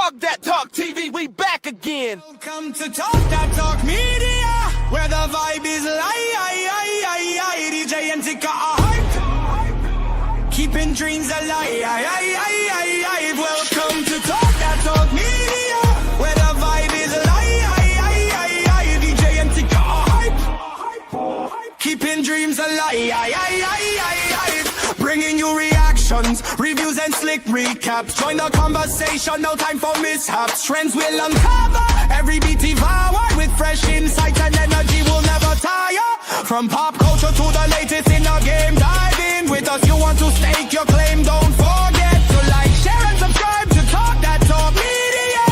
Talk That Talk TV, we back again. Welcome to Talk That Talk Media, where the vibe is live. DJ and Tika are hype, keeping dreams alive. Welcome to Talk That Talk Media, where the vibe is live. DJ and Tika are hype, keeping dreams alive. Bringing you reactions, reviews and slick recaps. Join the conversation, no time for mishaps. Trends will uncover, every beat devour. With fresh insights and energy will never tire. From pop culture to the latest in the game, dive in with us. You want to stake your claim, don't forget to like, share and subscribe to Talk That Talk Media.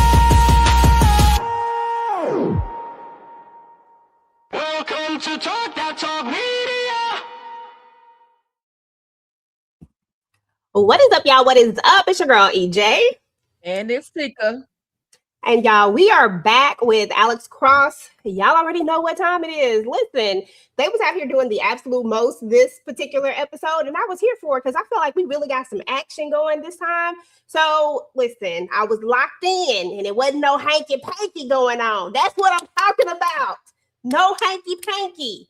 Welcome to Talk That Talk Media. What is up, y'all? What is up? It's your girl, EJ. And it's Tika. And y'all, we are back with Alex Cross. Y'all already know what time it is. Listen, they was out here doing the absolute most this particular episode, and I was here for it because I feel like we really got some action going this time. So, listen, I was locked in, and it wasn't no hanky-panky going on. That's what I'm talking about. No hanky-panky.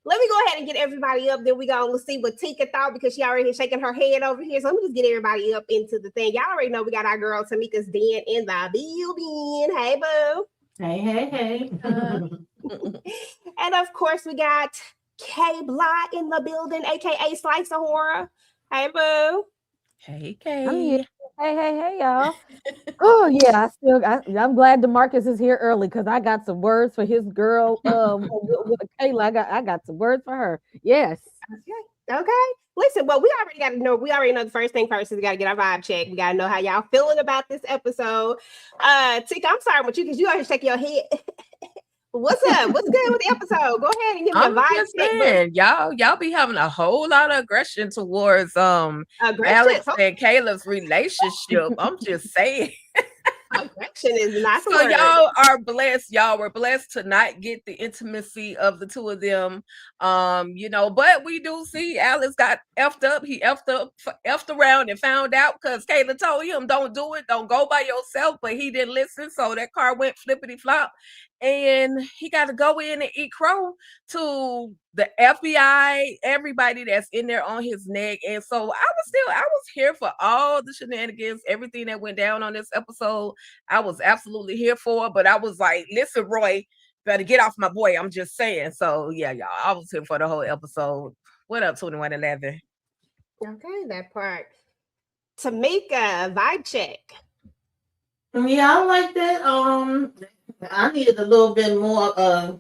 Let me go ahead and get everybody up. Then we gonna see what Tika thought because she already shaking her head over here. So let me just get everybody up into the thing. Y'all already know we got our girl Tamika's Den in the building. Hey, boo. Hey. And of course we got Kay Bly in the building, aka Slice of Horror. Hey, boo. Hey, I'm Kay. here. Hey, y'all. Oh yeah, I'm glad DeMarcus is here early because I got some words for his girl. With Kayla, I got some words for her. Yes. Okay. Listen, well, we already know the first thing first is we got to get our vibe check. We got to know how y'all feeling about this episode. Tika, I'm sorry with you because you always shake your head. What's up? What's good with the episode? Go ahead and give me a vibe check. Y'all be having a whole lot of aggression towards Alex and Kayla's relationship. I'm just saying. Aggression is not so y'all are blessed. Y'all were blessed to not get the intimacy of the two of them. But we do see Alex got effed up. He effed around and found out because Kayla told him, don't do it, don't go by yourself, but he didn't listen. So that car went flippity flop. And he got to go in and eat crow to the FBI, everybody that's in there on his neck. And so I was here for all the shenanigans, everything that went down on this episode. I was absolutely here for it, but I was like, listen, Roy, better get off my boy. I'm just saying. So yeah, y'all, I was here for the whole episode. What up, 2111? Okay, that part. Tamika, vibe check. Yeah, I like that. I needed a little bit more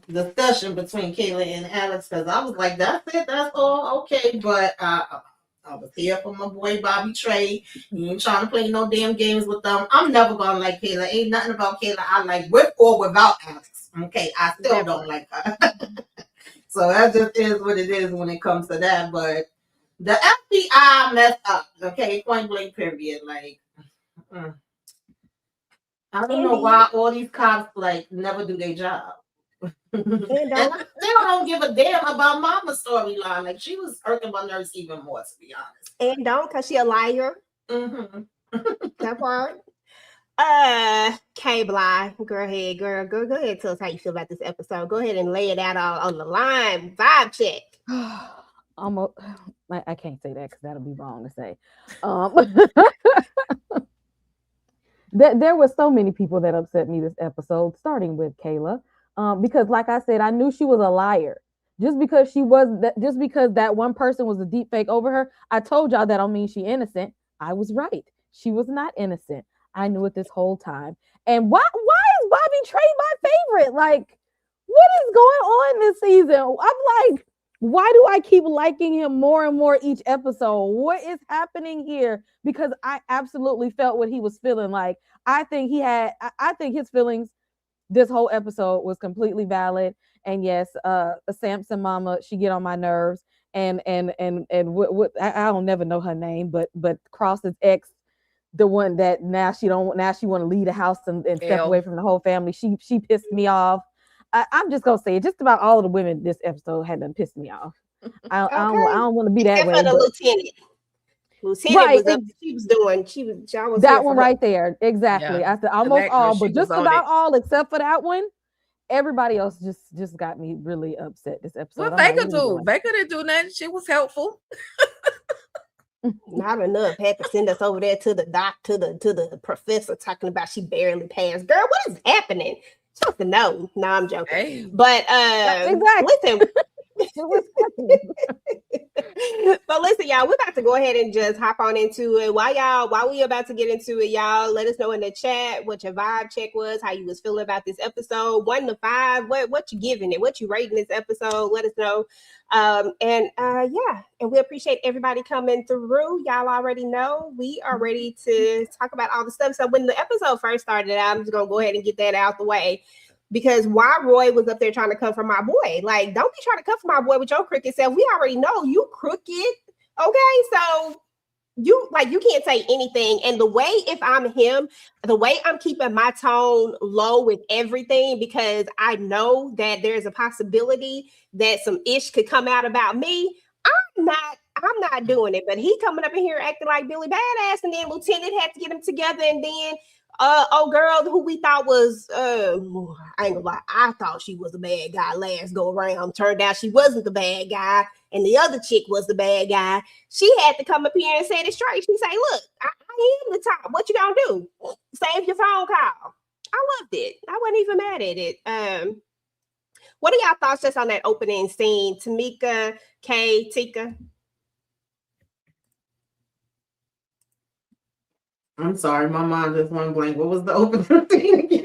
discussion between Kayla and Alex because I was like, that's it, that's all okay. But I was here for my boy Bobby Trey. He ain't trying to play no damn games with them. I'm never gonna like Kayla. Ain't nothing about Kayla I like with or without Alex. Okay, I still don't like her. So that just is what it is when it comes to that. But the FBI messed up. Okay, point blank period. Like. I don't know why all these cops never do their job. And they don't give a damn about Mama's storyline. Like she was irking my nerves even more, to be honest. And don't, cause she a liar. Mm-hmm. That part. Kay Bly, girl, go ahead. Tell us how you feel about this episode. Go ahead and lay it out all on the line. Vibe check. I can't say that because that'll be wrong to say. There were so many people that upset me this episode, starting with Kayla, because, like I said, I knew she was a liar. Just because that one person was a deep fake over her, I told y'all that don't mean she's innocent. I was right. She was not innocent. I knew it this whole time. And why is Bobby Trey my favorite? Like, what is going on this season? I'm like, why do I keep liking him more and more each episode? What is happening here? Because I absolutely felt what he was feeling like. I think his feelings this whole episode was completely valid. And yes, Samson mama, she get on my nerves. And what I don't never know her name, but Cross's ex, the one that now she want to leave the house and step away from the whole family. She pissed me off. I'm just gonna say it. Just about all of the women this episode had done pissed me off. I don't want to be that way. The lieutenant. Lieutenant Right, was up. Y'all was that here one for her. right there. Exactly. Yeah. I said The almost next all, one, she but just was on about it. all except for that one. Everybody else just got me really upset this episode. What I'm like, Vega what are we do? doing? Vega didn't do nothing. She was helpful. Not enough. Had to send us over there to the doc, to the professor, talking about she barely passed. Girl, what is happening? Supposed to know. No, I'm joking. Hey. But Exactly. listen. What's happening? But listen, y'all, we're about to go ahead and just hop on into it. While we about to get into it, y'all, let us know in the chat what your vibe check was, how you was feeling about this episode, 1 to 5. What you giving it? What you rating this episode? Let us know. And we appreciate everybody coming through. Y'all already know we are ready to talk about all the stuff. So when the episode first started, I'm just gonna go ahead and get that out the way. Because why Roy was up there trying to come for my boy. Like, don't be trying to come for my boy with your crooked self. We already know you crooked. Okay, so you can't say anything. And the way, if I'm him, the way I'm keeping my tone low with everything, because I know that there's a possibility that some ish could come out about me. I'm not doing it. But he coming up in here acting like Billy Badass, and then Lieutenant had to get him together, and then girl who we thought was I ain't gonna lie, I thought she was a bad guy last go around. Turned out she wasn't the bad guy, and the other chick was the bad guy. She had to come up here and say it straight. She say, look, I am the top. What you gonna do? Save your phone call. I loved it. I wasn't even mad at it. What are y'all thoughts just on that opening scene? Tamika, Kay, Tika? I'm sorry, my mind just went blank. What was the opening thing again?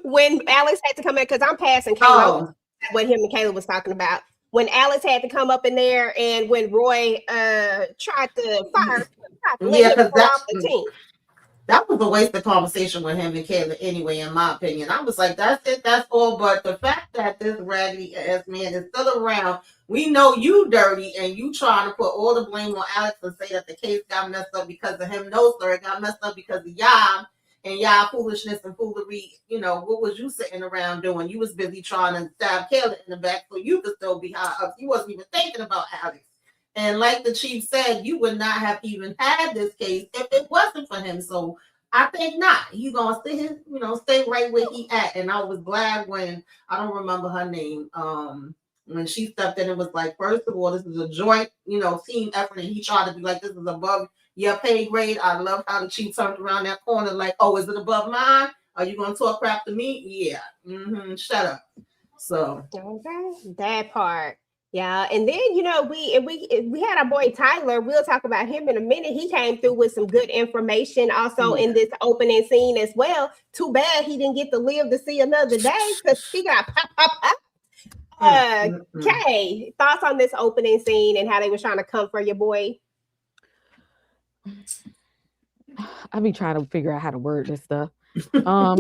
When Alex had to come in, because I'm passing Kayla what him and Kayla was talking about. When Alex had to come up in there, and when Roy tried to let him off the team. That was a waste of conversation with him and Kayla anyway, in my opinion. I was like, that's it, that's all. But the fact that this raggedy ass man is still around, we know you dirty, and you trying to put all the blame on Alex and say that the case got messed up because of him. No, sir, it got messed up because of y'all and y'all foolishness and foolery. You know, what was you sitting around doing? You was busy trying to stab Kayla in the back so you could still be high up. You wasn't even thinking about Alex. And like the chief said, you would not have even had this case if it wasn't for him. So I think not. He's gonna stay right where he at. And I was glad when, I don't remember her name, when she stepped in and was like, first of all, this is a joint, team effort, and he tried to be like, this is above your pay grade. I love how the chief turned around that corner like, oh, is it above mine? Are you gonna talk crap to me? Yeah. Shut up. So okay, that part. Yeah, and then we had our boy Tyler. We'll talk about him in a minute. He came through with some good information also in this opening scene as well. Too bad he didn't get to live to see another day because he got pop. Kay, thoughts on this opening scene and how they were trying to come for your boy? I be trying to figure out how to word this stuff. I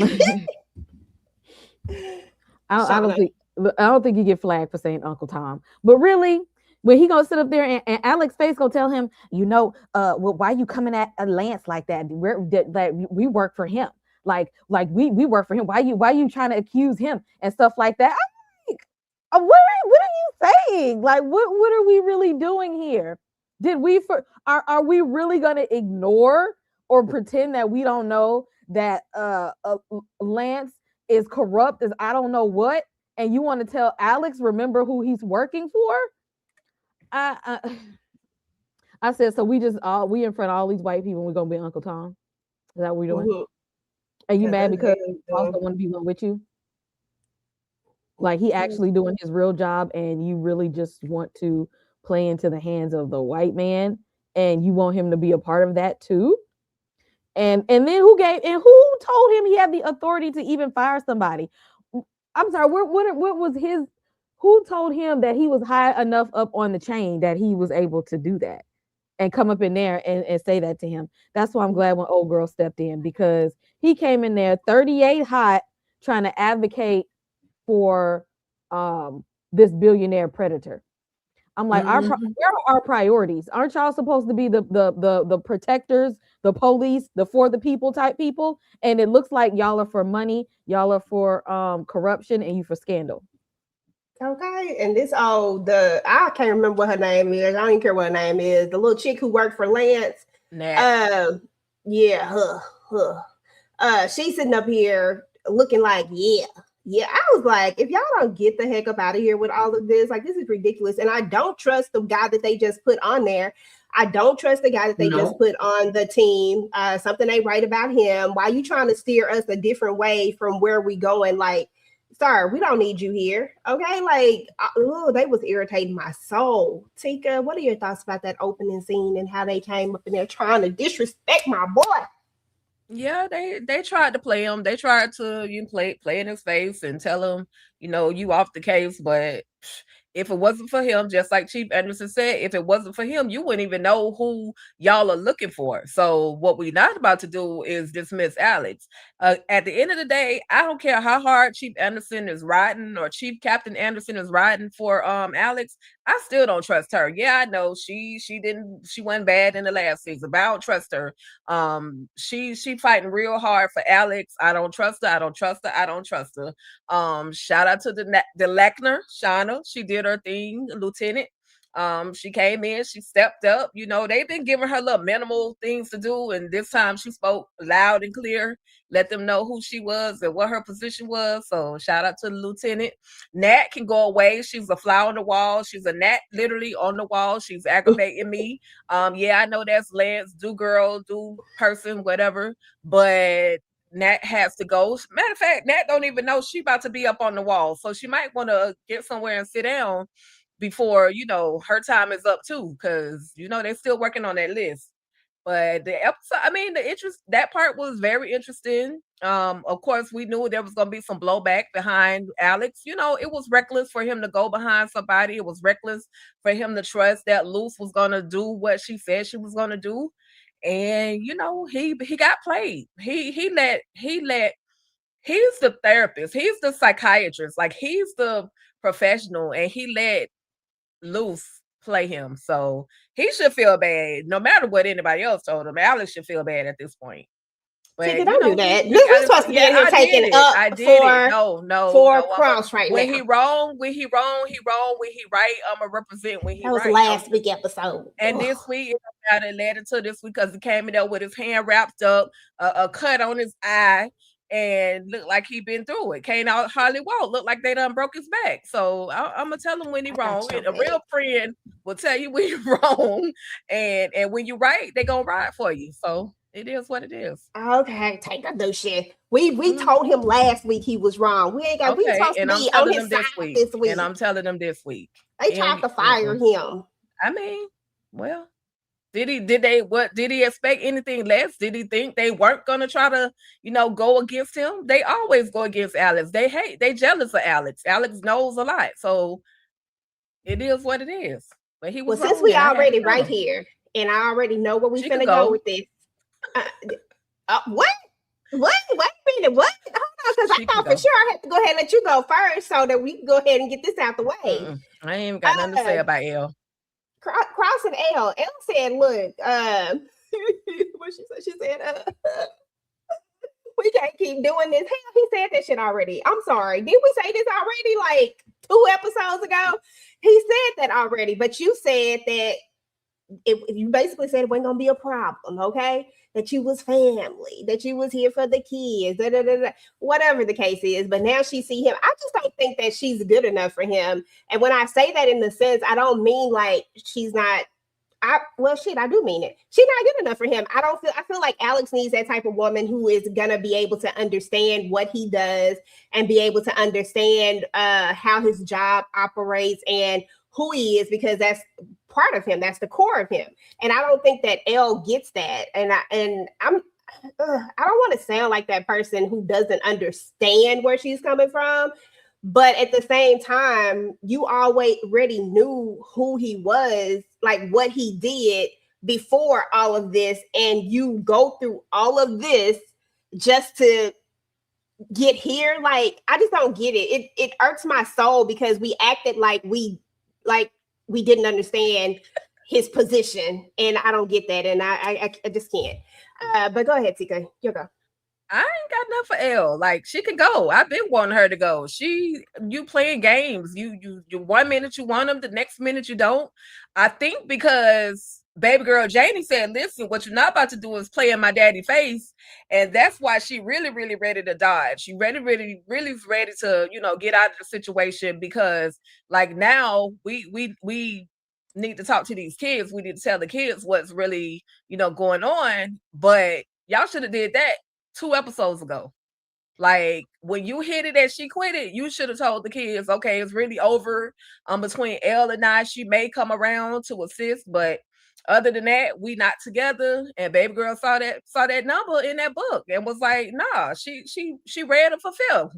don't think you get flagged for saying Uncle Tom, but really, when he gonna sit up there and Alex Face gonna tell him, why you coming at Lance like that? We work for him, like we work for him. Why you trying to accuse him and stuff like that? I'm like, what are you saying? Like, what are we really doing here? Are we really gonna ignore or pretend that we don't know that Lance is corrupt as I don't know what? And you want to tell Alex, remember who he's working for? I said, so we in front of all these white people, we're gonna be Uncle Tom. Is that what we're doing? Mm-hmm. Are you mad because Boss don't want to be one with you? Like he actually doing his real job, and you really just want to play into the hands of the white man, and you want him to be a part of that too? And then who told him he had the authority to even fire somebody? I'm sorry, what was his, who told him that he was high enough up on the chain that he was able to do that and come up in there and say that to him? That's why I'm glad when old girl stepped in, because he came in there 38 hot trying to advocate for this billionaire predator. I'm like, where are our priorities? Aren't y'all supposed to be the protectors, the police, the for the people type people? And it looks like y'all are for money, y'all are for corruption, and you for scandal. Okay, and this I can't remember what her name is. I don't even care what her name is. The little chick who worked for Lance. Nat. Yeah, she's sitting up here looking like, yeah. I was like, if y'all don't get the heck up out of here with all of this, like this is ridiculous. And I don't trust the guy that they just put on there. I don't trust the guy that they just put on the team. Something they write about him. Why you trying to steer us a different way from where we going? Like, sorry, we don't need you here. Okay, like, they was irritating my soul. Tika, what are your thoughts about that opening scene and how they came up in there trying to disrespect my boy? Yeah, they tried to play him. They tried to play in his face and tell him, you off the case. But if it wasn't for him, just like Chief Anderson said, if it wasn't for him, you wouldn't even know who y'all are looking for. So what we're not about to do is dismiss Alex. At the end of the day, I don't care how hard Chief Anderson is riding or Chief Captain Anderson is riding for Alex. I still don't trust her. Yeah, I know she went bad in the last season, but I don't trust her. She fighting real hard for Alex. I don't trust her. I don't trust her. Shout out to the Lechner, Shauna. She did her thing, Lieutenant. She came in, she stepped up. They've been giving her little minimal things to do, and this time she spoke loud and clear, let them know who she was and what her position was. So shout out to the Lieutenant. Nat can go away. She's a fly on the wall. She's a gnat literally on the wall. She's aggravating me. Yeah, I know that's Lance, do girl, do person, whatever, but Nat has to go. Matter of fact, Nat don't even know she about to be up on the wall, so she might want to get somewhere and sit down before her time is up too, because they're still working on that list. But the episode, that part was very interesting. Of course, we knew there was gonna be some blowback behind Alex. It was reckless for him to go behind somebody. It was reckless for him to trust that Luce was gonna do what she said she was gonna do. And he got played. He's the therapist, he's the psychiatrist, like he's the professional, and he let Luce play him. So he should feel bad no matter what anybody else told him. Alex should feel bad at this point. But don't do that. We're supposed to be in here taking up for Cross right when now. He wrong. When he right, I'ma represent when he that was right. last week episode. And this week it led into this week because he came in there with his hand wrapped up, a cut on his eye, and looked like he been through it. Came out hardly walk. Looked like they done broke his back. So I'm gonna tell him when he wrong. And a real friend will tell you when you're wrong, and when you're right, they gonna ride for you. So it is what it is. Okay, take a new shit. We told him last week he was wrong. We ain't got. We supposed to be on his side this week. And I'm telling them this week. They tried to fire him. I mean, well. Did he expect anything less? Did he think they weren't gonna try to, go against him? They always go against Alex. They jealous of Alex. Alex knows a lot. So it is what it is. But he was since we already right here, and I already know where we finna go with this. What? Wait a minute. What? Hold on, because I thought for sure I had to go ahead and let you go first so that we can go ahead and get this out the way. I ain't even got nothing to say about Elle. Cross and Elle said, look, what she said, we can't keep doing this. Hell, he said that shit already. I'm sorry. Did we say this already like 2 episodes ago? He said that already, but you said that you basically said it wasn't gonna be a problem, okay? That you was family, that you was here for the kids, whatever the case is. But now she see him. I just don't think that she's good enough for him. And when I say that in the sense, I don't mean like she's not. I do mean it. She's not good enough for him. I feel like Alex needs that type of woman who is gonna be able to understand what he does and be able to understand how his job operates and who he is, because that's part of him. That's the core of him. And I don't think that Elle gets that. And I don't want to sound like that person who doesn't understand where she's coming from. But at the same time, you already knew who he was, like what he did before all of this. And you go through all of this just to get here. Like, I just don't get it. It irks my soul because we acted like we didn't understand his position, and I don't get that, and I just can't. But go ahead, Tika. You go. I ain't got nothing for Elle. Like she can go. I've been wanting her to go. You playing games. You 1 minute you want them, the next minute you don't. I think because baby girl Janie said, "Listen, what you're not about to do is play in my daddy face," and that's why she really, really ready to dodge. She really, really, really ready to get out of the situation because like now we need to talk to these kids. We need to tell the kids what's really going on. But y'all should have did that 2 episodes ago. Like when you hit it and she quit it, you should have told the kids, okay, it's really over between Elle and I. She may come around to assist, but other than that, we not together. And baby girl saw that number in that book and was like, nah, she read and fulfilled.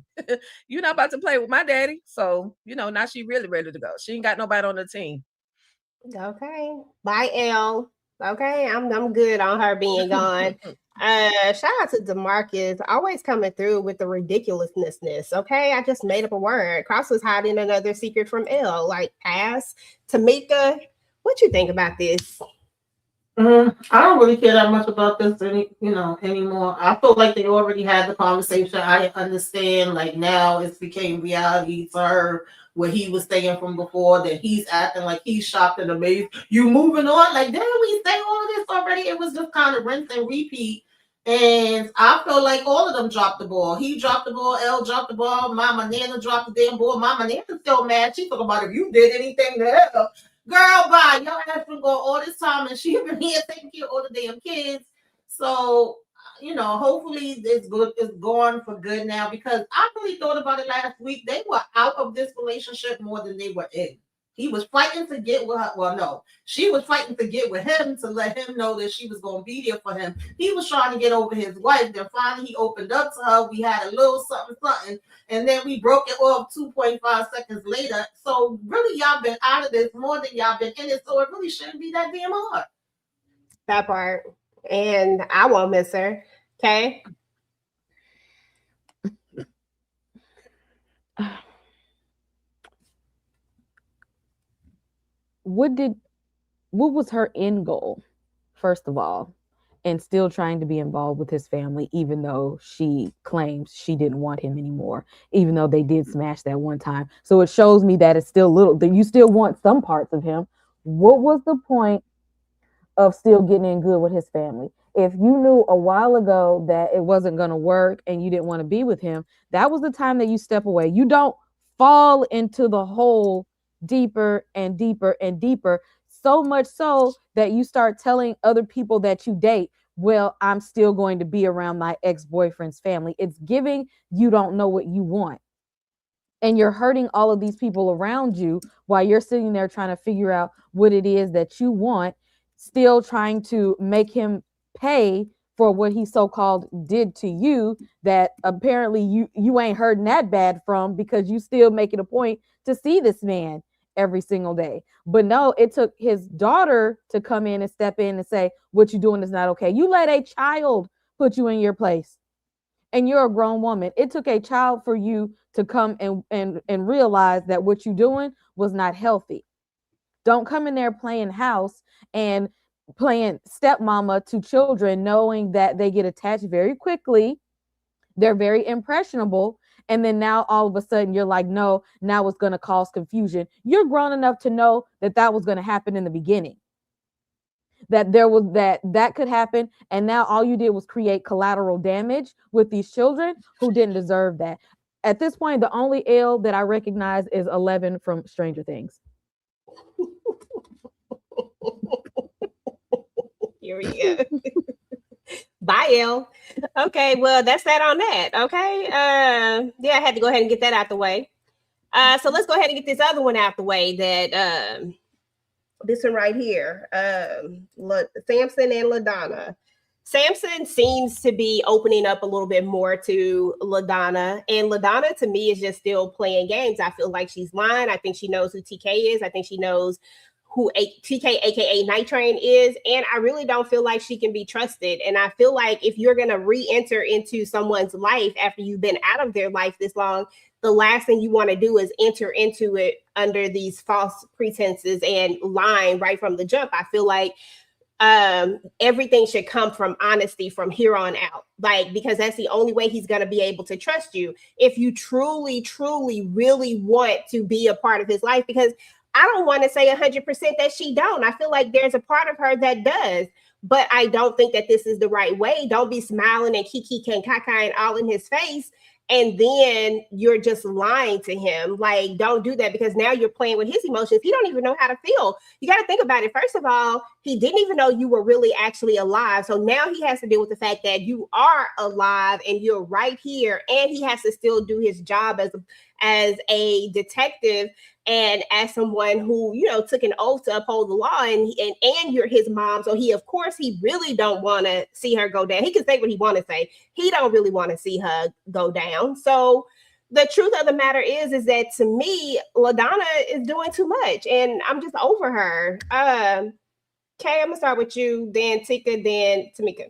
You're not about to play with my daddy. So, now she really ready to go. She ain't got nobody on the team. Okay. Bye, Elle. Okay, I'm good on her being gone. Shout out to DeMarcus, always coming through with the ridiculousness. Okay, I just made up a word. Cross was hiding another secret from Elle. Like, pass. Tamika, what you think about this? I don't really care that much about this anymore. I feel like they already had the conversation. I understand, like now it's became reality to her where he was staying from before, that he's acting like he's shocked and amazed. You moving on, like didn't we say all of this already? It was just kind of rinse and repeat. And I feel like all of them dropped the ball. He dropped the ball, Elle dropped the ball, Mama Nana dropped the damn ball. Mama Nana's still mad. She talking about if you did anything to Elle. Girl, bye. Your ass been going all this time and she been here taking care of all the damn kids. So, hopefully it's good. It's gone for good now because I really thought about it last week. They were out of this relationship more than they were in. He was fighting to get with her. Well, no, she was fighting to get with him to let him know that she was going to be there for him. He was trying to get over his wife. Then finally he opened up to her. We had a little something. And then we broke it off 2.5 seconds later. So really, y'all been out of this more than y'all been in it. So it really shouldn't be that damn hard. That part. And I won't miss her. Okay. What was her end goal, first of all, and still trying to be involved with his family, even though she claims she didn't want him anymore, even though they did smash that one time. So it shows me that it's still little, that you still want some parts of him. What was the point of still getting in good with his family? If you knew a while ago that it wasn't going to work and you didn't want to be with him, that was the time that you step away. You don't fall into the hole deeper and deeper and deeper, so much so that you start telling other people that you date, well, I'm still going to be around my ex-boyfriend's family. It's giving you don't know what you want. And you're hurting all of these people around you while you're sitting there trying to figure out what it is that you want, still trying to make him pay for what he so-called did to you, that apparently you ain't heard that bad from, because you still make it a point to see this man every single day. But no, it took his daughter to come in and step in and say, what you're doing is not okay. You let a child put you in your place, and you're a grown woman. It took a child for you to come and realize that what you're doing was not healthy. Don't come in there playing house and playing stepmama to children, knowing that they get attached very quickly. They're very impressionable. And then now all of a sudden you're like, no, now it's going to cause confusion. You're grown enough to know that that was going to happen in the beginning, that there was that could happen. And now all you did was create collateral damage with these children who didn't deserve that. At this point, the only Elle that I recognize is 11 from Stranger Things. Here we go. Bye, Elle. Okay, well, that's that on that. Okay. Yeah, I had to go ahead and get that out the way. So let's go ahead and get this other one out the way. That this one right here. Samson and LaDonna. Samson seems to be opening up a little bit more to LaDonna, and LaDonna to me is just still playing games. I feel like she's lying. I think she knows who TK is. I think she knows who TK, aka Night Train, is, and I really don't feel like she can be trusted. And I feel like if you're going to re-enter into someone's life after you've been out of their life this long, the last thing you want to do is enter into it under these false pretenses and lying right from the jump. I feel like everything should come from honesty from here on out. Like, because that's the only way he's going to be able to trust you if you truly, truly, really want to be a part of his life. Because I don't want to say 100% that she don't. I feel like there's a part of her that does, but I don't think that this is the right way. Don't be smiling and kiki and caca all in his face, and then you're just lying to him. Like, don't do that, because now you're playing with his emotions. He don't even know how to feel. You got to think about it. First of all, he didn't even know you were really actually alive. So now he has to deal with the fact that you are alive and you're right here, and he has to still do his job as a detective and as someone who, you know, took an oath to uphold the law, and you're his mom. So he really don't want to see her go down. He can say what he want to say. He don't really want to see her go down. So the truth of the matter is that to me, LaDonna is doing too much, and I'm just over her. Kay, I'm gonna start with you, then Tika, then Tamika.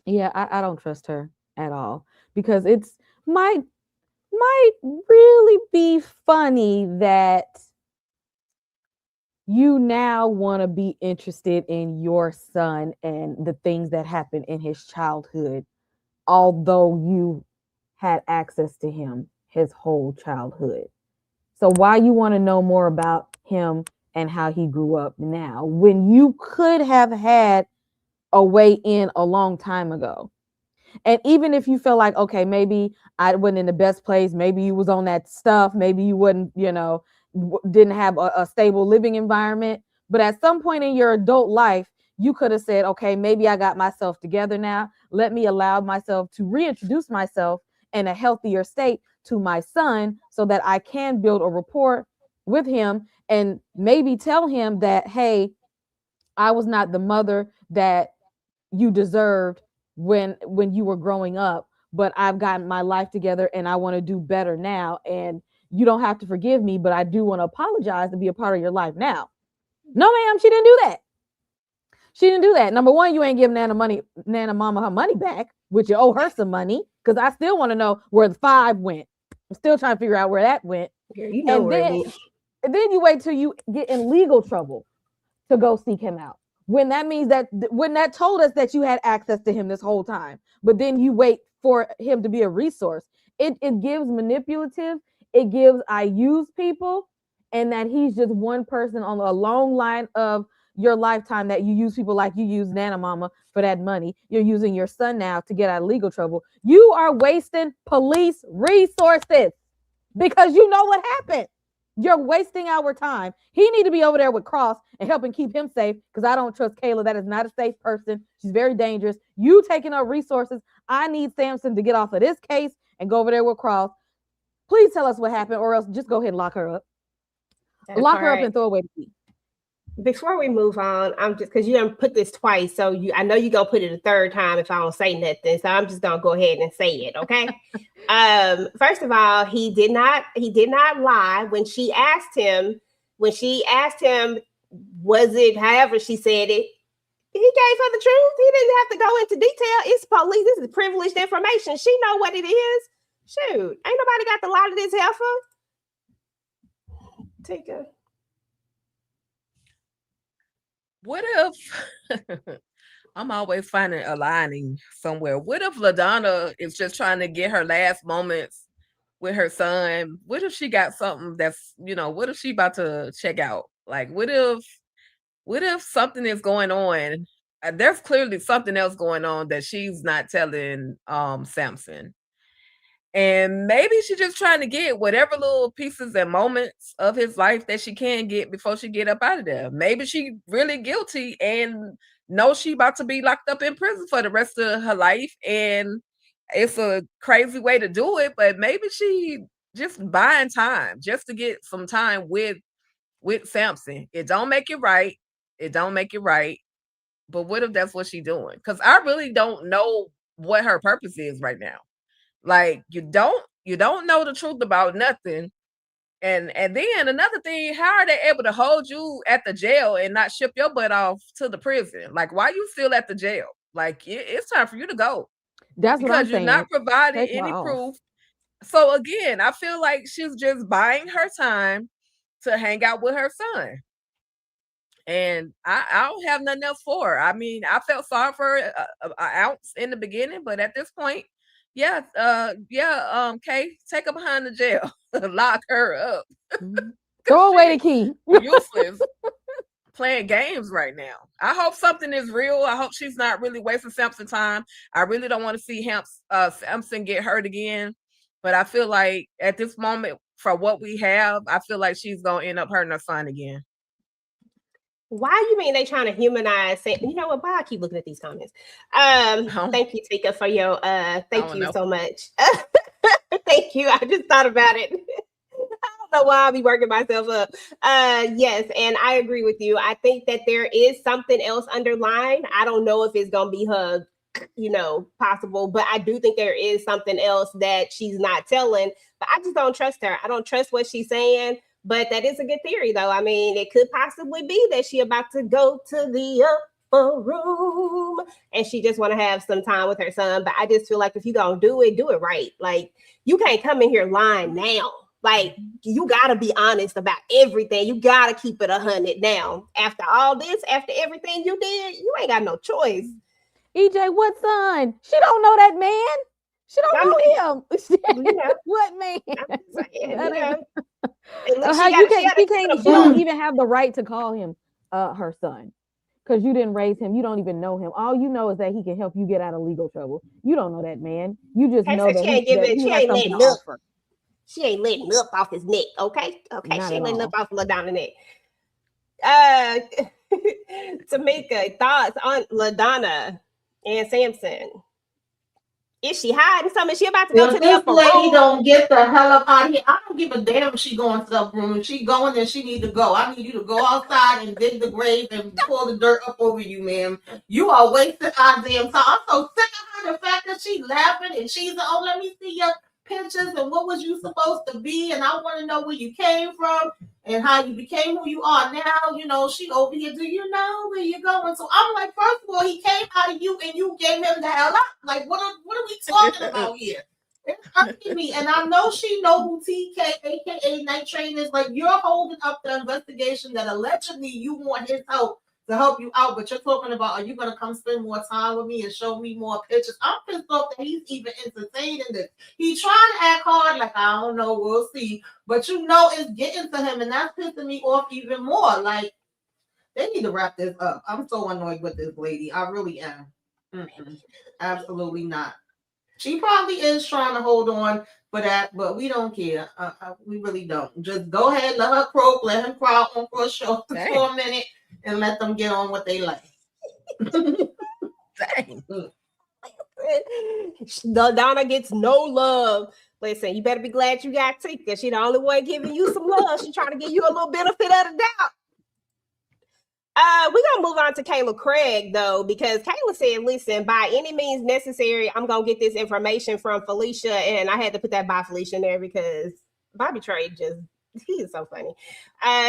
Yeah, I don't trust her at all, because it's might really be funny that you now want to be interested in your son and the things that happened in his childhood, although you had access to him his whole childhood. So why you want to know more about him and how he grew up now, when you could have had a way in a long time ago? And even if you feel like, okay, maybe I wasn't in the best place, maybe you was on that stuff, maybe you wouldn't, you know, didn't have a stable living environment, but at some point in your adult life, you could have said, okay, maybe I got myself together now. Let me allow myself to reintroduce myself in a healthier state to my son, so that I can build a rapport with him, and maybe tell him that, hey, I was not the mother that you deserved when you were growing up, but I've gotten my life together and I want to do better now, and you don't have to forgive me, but I do want to apologize to be a part of your life now. No, ma'am, she didn't do that. She didn't do that. Number one, you ain't giving Nana Mama her money back, which you owe her some money, because I still want to know where the 5 went. I'm still trying to figure out where that went. Girl, you know and then you wait till you get in legal trouble to go seek him out, when that means that when that told us that you had access to him this whole time, but then you wait for him to be a resource. It gives manipulative. It gives I use people, and that he's just one person on a long line of your lifetime, that you use people like you use Nana Mama for that money. You're using your son now to get out of legal trouble. You are wasting police resources, because you know what happened. You're wasting our time. He need to be over there with Cross and helping keep him safe, because I don't trust Kayla. That is not a safe person. She's very dangerous. You taking up resources. I need Samson to get off of this case and go over there with Cross. Please tell us what happened, or else just go ahead and lock her up. Lock her up and throw away the key. Before we move on, I'm just, because you done put this twice, so I know you gonna put it a third time if I don't say nothing. So I'm just gonna go ahead and say it, okay? First of all, he did not lie when she asked him. Was it however she said it? He gave her the truth. He didn't have to go into detail. It's police. This is privileged information. She know what it is. Shoot, ain't nobody got to lie to this heifer. Tika. What if I'm always finding aligning somewhere? What if LaDonna is just trying to get her last moments with her son? What if she got something that's, what if she about to check out? Like, what if something is going on? There's clearly something else going on that she's not telling Samson. And maybe she's just trying to get whatever little pieces and moments of his life that she can get before she get up out of there. Maybe she really guilty and knows she about to be locked up in prison for the rest of her life. And it's a crazy way to do it, but maybe she just buying time just to get some time with Samson. It don't make it right. It don't make it right. But what if that's what she's doing? Because I really don't know what her purpose is right now. Like, you don't know the truth about nothing. And then another thing, how are they able to hold you at the jail and not ship your butt off to the prison? Like, why are you still at the jail? Like, it's time for you to go. That's what I'm saying. Because you're not providing any proof. So again, I feel like she's just buying her time to hang out with her son. And I don't have nothing else for her. I mean, I felt sorry for her an ounce in the beginning, but at this point, yeah, Kay, take her behind the jail, lock her up. Throw away the key. Useless. Playing games right now. I hope something is real. I hope she's not really wasting Samson time. I really don't want to see Samson get hurt again. But I feel like at this moment, for what we have, I feel like she's gonna end up hurting her son again. Why you mean they trying to humanize? You know what? Why I keep looking at these comments? Thank you, Tika, for your thank you so much. Thank you. I just thought about it. I don't know why I'll be working myself up. Yes, and I agree with you. I think that there is something else underlying. I don't know if it's gonna be her, possible, but I do think there is something else that she's not telling. But I just don't trust her. I don't trust what she's saying. But that is a good theory, though. I mean, it could possibly be that she about to go to the upper room and she just want to have some time with her son. But I just feel like if you gonna do it right. Like, you can't come in here lying now. Like, you gotta be honest about everything. You gotta keep it 100 now. After all this, after everything you did, you ain't got no choice. EJ, what son? She don't know that man. She don't know him. What man? She don't even have the right to call him her son, because you didn't raise him. You don't even know him. All you know is that he can help you get out of legal trouble. You don't know that man. You just know that she ain't letting up off his neck. Okay, she ain't letting up off LaDonna neck. Tamika, thoughts on LaDonna and Samson? Is she hiding something? Is she about to go to the upper room? This lady don't get the hell up out of here. I don't give a damn if she going to the upper room. If she going, then she need to go. I need you to go outside and dig the grave and pull the dirt up over you, ma'am. You are wasting our damn time. I'm so sick of her. The fact that she's laughing and she's like, oh, let me see your pictures and what was you supposed to be, and I want to know where you came from and how you became who you are now. She over here, do you know where you're going? So I'm like, first of all, he came out of you and you gave him the hell up. Like, what are we talking about here? It's asking me, and I know she know who TK, aka Night Train, is. Like, you're holding up the investigation that allegedly you want his help to help you out, but you're talking about, are you going to come spend more time with me and show me more pictures? I'm pissed off that he's even entertaining this. He's trying to act hard, like, I don't know, we'll see. But it's getting to him, and that's pissing me off even more. Like, they need to wrap this up. I'm so annoyed with this lady. I really am. Absolutely not. She probably is trying to hold on for that, but we don't care. We really don't. Just go ahead, let her croak, let him cry on for a show for a minute, and let them get on what they like. Dang. Donna gets no love. Listen, you better be glad you got Tika. She the only one giving you some love. She trying to give you a little benefit of the doubt. We're gonna move on to Kayla Craig, though, because Kayla said, listen, by any means necessary, I'm gonna get this information from Felicia. And I had to put that by Felicia in there because Bobby Trey he is so funny.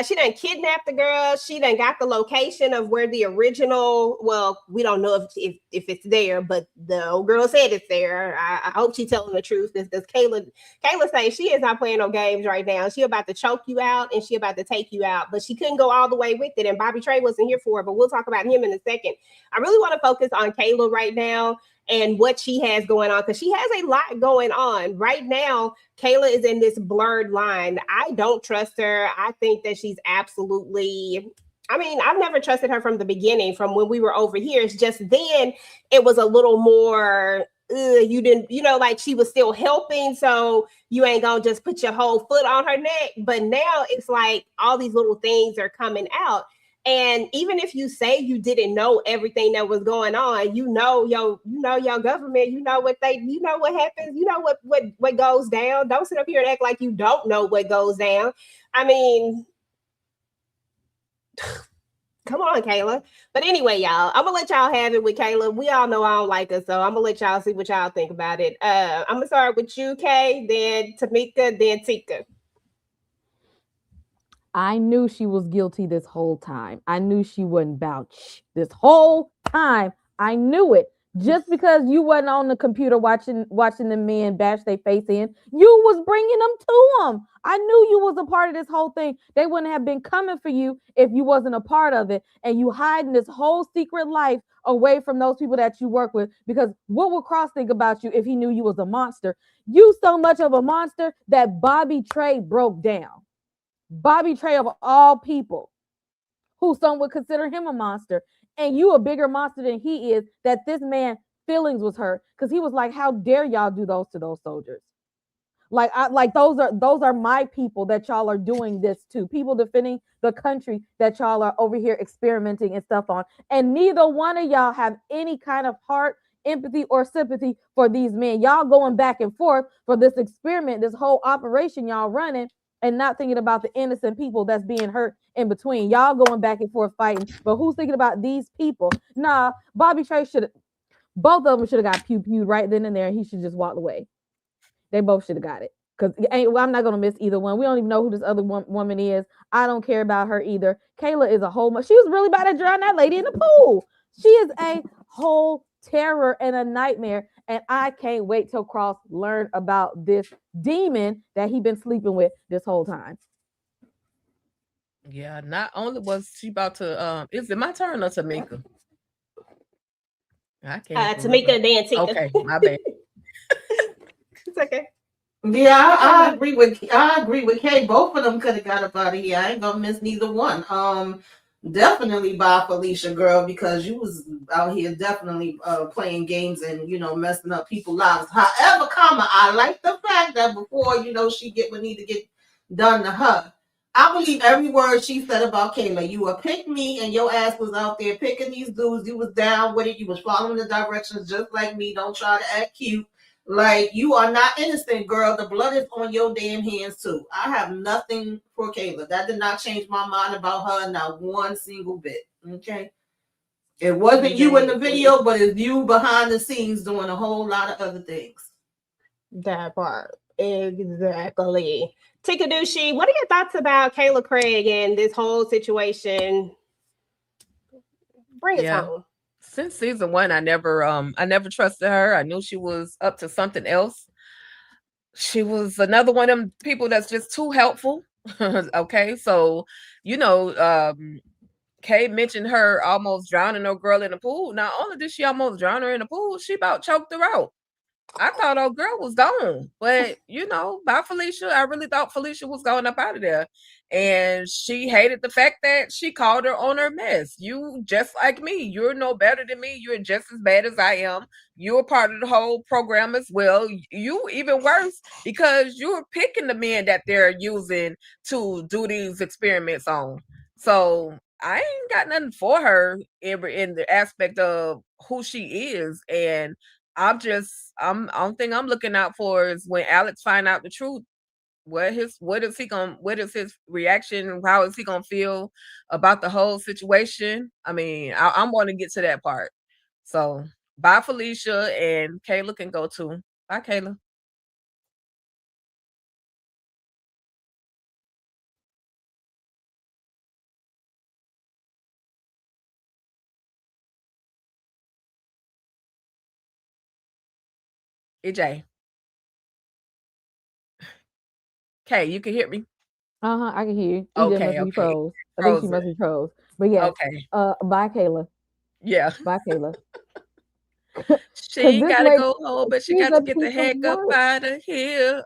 She done kidnapped the girl. She done got the location of where the original, well, we don't know if it's there, but the old girl said it's there. I hope she's telling the truth. This Kayla say she is not playing no games right now. She about to choke you out and she about to take you out, but she couldn't go all the way with it. And Bobby Trey wasn't here for it, but we'll talk about him in a second. I really want to focus on Kayla right now and what she has going on, because she has a lot going on right now. Kayla is in this blurred line. I don't trust her. I think that she's absolutely, I've never trusted her from the beginning, from when we were over here. It's just then it was a little more, you didn't, like she was still helping. So you ain't gonna just put your whole foot on her neck. But now it's like all these little things are coming out. And even if you say you didn't know everything that was going on, your government, what happens, what goes down. Don't sit up here and act like you don't know what goes down. Come on, Kayla. But anyway, y'all, I'm gonna let y'all have it with Kayla. We all know I don't like her, so I'm gonna let y'all see what y'all think about it. I'm gonna start with you, Kay, then Tamika, then Tika. I knew she was guilty this whole time. I knew she wouldn't vouch this whole time. I knew it, Just because you wasn't on the computer watching the men bash their face in, you was bringing them to them. I knew you was a part of this whole thing. They wouldn't have been coming for you if you wasn't a part of it. And you hiding this whole secret life away from those people that you work with. Because what would Cross think about you if he knew you was a monster? You so much of a monster that Bobby Trey broke down. Bobby Trey of all people, who some would consider him a monster, and you a bigger monster than he is, that this man feelings was hurt because he was like, how dare y'all do those to those soldiers? Like, those are my people that y'all are doing this to. People defending the country that y'all are over here experimenting and stuff on. And neither one of y'all have any kind of heart, empathy, or sympathy for these men. Y'all going back and forth for this experiment, this whole operation y'all running, and not thinking about the innocent people that's being hurt in between. Y'all going back and forth fighting, but who's thinking about these people? Nah, Bobby Trey both of them should have got pew-pewed right then and there, and he should just walk away. They both should have got it. Because I'm not going to miss either one. We don't even know who this other woman is. I don't care about her either. Kayla is a whole... She was really about to drown that lady in the pool. She is a whole terror and a nightmare. And I can't wait till Cross learn about this demon that he been sleeping with this whole time. Yeah, not only was she about to... is it my turn or Tamika? I can't Tamika, then Tika. Okay, my bad. It's okay. Yeah, I agree with Kay. Both of them could have got up out of here. I ain't gonna miss neither one. Definitely by Felicia, girl, because you was out here definitely playing games and messing up people's lives. However, I like the fact that before she get what need to get done to her, I believe every word she said about Kayla. You were pick me, and your ass was out there picking these dudes. You was down with it. You was following the directions just like me. Don't try to act cute. Like, you are not innocent, girl. The blood is on your damn hands, too. I have nothing for Kayla. That did not change my mind about her, not one single bit. Okay? It wasn't you in the video, but it's you behind the scenes doing a whole lot of other things. That part. Exactly. Tikadushi, what are your thoughts about Kayla Craig and this whole situation? Bring it home. Since season 1, I never trusted her. I knew she was up to something else. She was another one of them people that's just too helpful. Okay, so Kay mentioned her almost drowning her girl in the pool. Not only did she almost drown her in the pool, she about choked her out. I thought old girl was gone, but by Felicia, I really thought Felicia was going up out of there. And she hated the fact that she called her on her mess. You just like me. You're no better than me. You're just as bad as I am. You're part of the whole program as well. You even worse because you're picking the men that they're using to do these experiments on. So I ain't got nothing for her in the aspect of who she is. And only thing I'm looking out for is when Alex find out the truth. What is his reaction? How is he gonna feel about the whole situation? I mean, I'm want to get to that part. So bye Felicia, and Kayla can go too. Bye Kayla. EJ. Okay, you can hear me. I can hear you. Okay. I think she must be froze. But yeah. Okay. Bye, Kayla. Yeah. Bye, Kayla. She gotta go home, but she got to get the heck up out of here.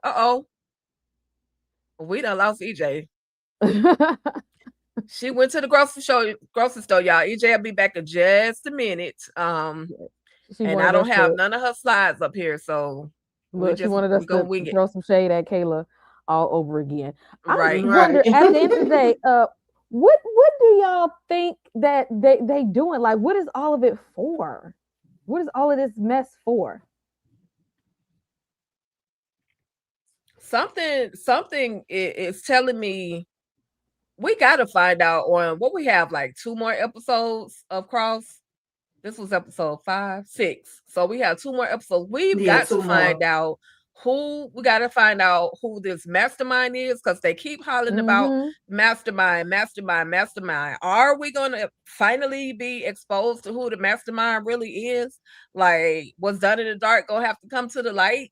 We done lost EJ. She went to the grocery store, y'all. EJ will be back in just a minute. And I don't have none of her slides up here, so she wanted us to throw some shade at Kayla all over again. Right. I wonder at the end of the day, what do y'all think that they doing? Like, what is all of it for? What is all of this mess for? Something is telling me we got to find out on what we have, like 2 more episodes of Cross. This was episode 5, 6. So we have 2 more episodes. We've got to find out we got to find out who this mastermind is, because they keep hollering about mastermind. Are we going to finally be exposed to who the mastermind really is? Like, what's done in the dark gonna have to come to the light?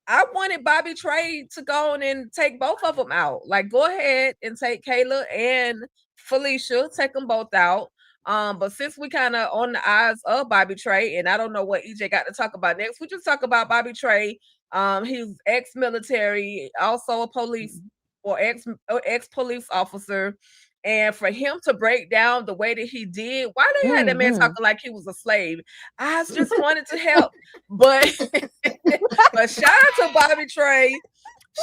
I wanted Bobby Trey to go on and take both of them out. Like, go ahead and take Kayla and Felicia, take them both out. But since we kind of on the eyes of Bobby Trey, and I don't know what EJ got to talk about next, we just talk about Bobby Trey. He's ex-military, also a police or ex-police officer. And for him to break down the way that he did, why they had that man talking like he was a slave? I just wanted to help, but but shout out to Bobby Trey.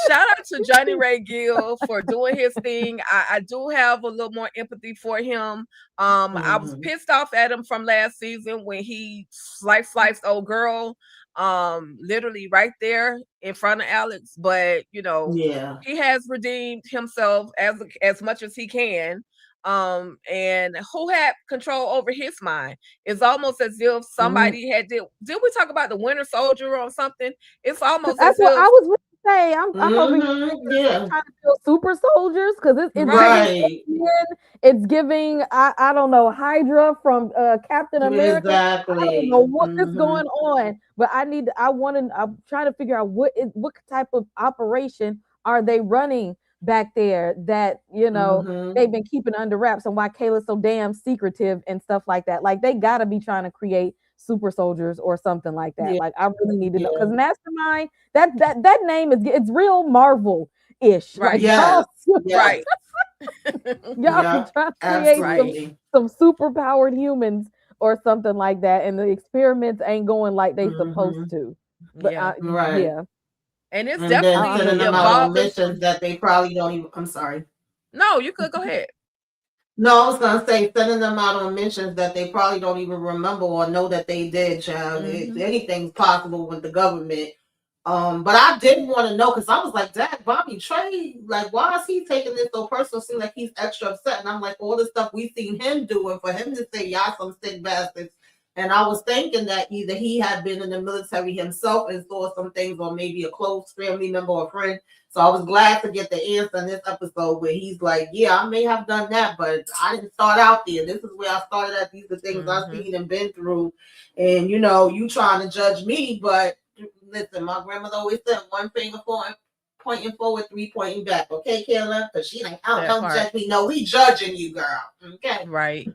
Shout out to Johnny Ray Gill for doing his thing. I do have a little more empathy for him. I was pissed off at him from last season when he sliced old girl, literally right there in front of Alex. But you know, he has redeemed himself as much as he can. And who had control over his mind? It's almost as if somebody had did we talk about the Winter Soldier or something? It's almost that's as what if I was say. I'm hoping trying to build super soldiers, because it's giving I don't know, Hydra from Captain America. Exactly. I don't know what is going on, but I'm trying to figure out what type of operation are they running back there that they've been keeping under wraps, and why Kayla's so damn secretive and stuff like that. Like, they gotta be trying to create super soldiers or something like that. Like, I really need to know, because Mastermind, that name it's real Marvel-ish. Right. Like, right. Y'all trying to create some super powered humans or something like that, and the experiments ain't going like they supposed to. But and it's and definitely then sending them out on missions that they probably don't even. I'm sorry. No, you could go ahead. No, I was gonna say sending them out on missions that they probably don't even remember or know that they did, child. Anything's possible with the government. But I did want to know, because I was like, Dad, Bobby Trey, like, why is he taking this so personal? Seems like he's extra upset. And I'm like, all the stuff we've seen him doing, for him to say, y'all some sick bastards. And I was thinking that either he had been in the military himself and saw some things, or maybe a close family member or friend. So I was glad to get the answer in this episode where he's like, yeah, I may have done that, but I didn't start out there. This is where I started at. These are things I've seen and been through. And, you trying to judge me, but listen, my grandmother always said, one finger pointing forward, three pointing back. Okay, Kayla? Because she like, don't judge me. No, we judging you, girl. Okay. Right.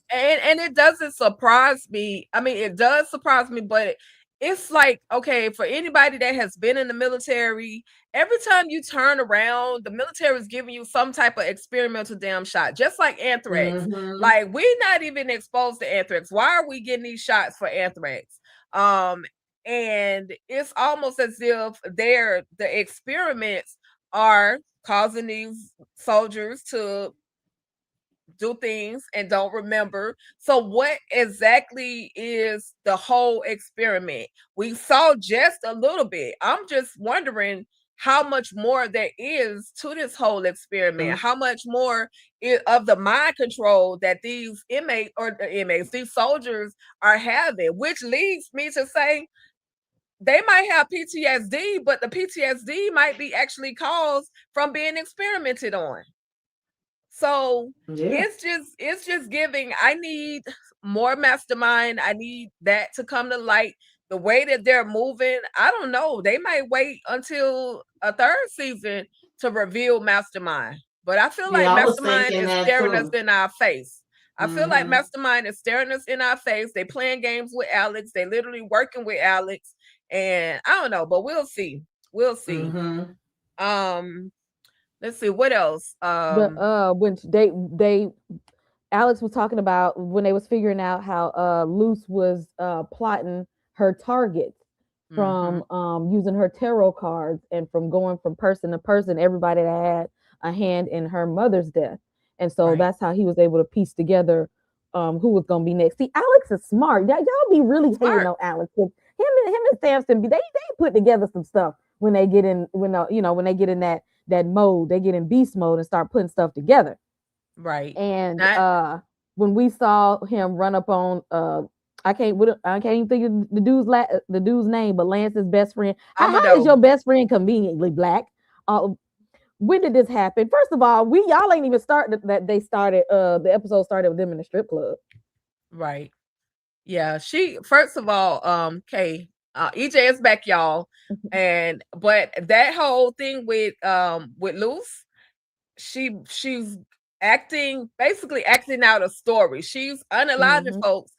And it doesn't surprise me. I mean, it does surprise me, but it's like, okay, for anybody that has been in the military, every time you turn around, the military is giving you some type of experimental damn shot, just like anthrax. Like, we're not even exposed to anthrax. Why are we getting these shots for anthrax? And it's almost as if the experiments are causing these soldiers to do things and don't remember. So what exactly is the whole experiment? We saw just a little bit. I'm just wondering how much more there is to this whole experiment, how much more of the mind control that these these soldiers are having, which leads me to say they might have PTSD, but the PTSD might be actually caused from being experimented on. So it's just giving. I need more Mastermind. I need that to come to light. The way that they're moving, I don't know. They might wait until a third season to reveal Mastermind. But I feel like Mastermind is staring us in our face. I feel like Mastermind is staring us in our face. They playing games with Alex. They literally working with Alex. And I don't know, but we'll see. We'll see. Let's see what else. When Alex was talking about when they was figuring out how Luce was plotting her targets from using her tarot cards and from going from person to person, everybody that had a hand in her mother's death. And so that's how he was able to piece together who was gonna be next. See, Alex is smart. Y'all be really hating on Alex. Him and Samson, they put together some stuff when they get in when they get in that mode, they get in beast mode and start putting stuff together. Right. And when we saw him run up on I can't even think of the dude's name, but Lance's best friend. How is Amado. your best friend conveniently black? When did this happen? First of all, y'all ain't even started that they started the episode started with them in the strip club. Right. Yeah, she first of all, Kay, EJ is back, y'all. But that whole thing with Luce, she's basically acting out a story. She's unaliving folks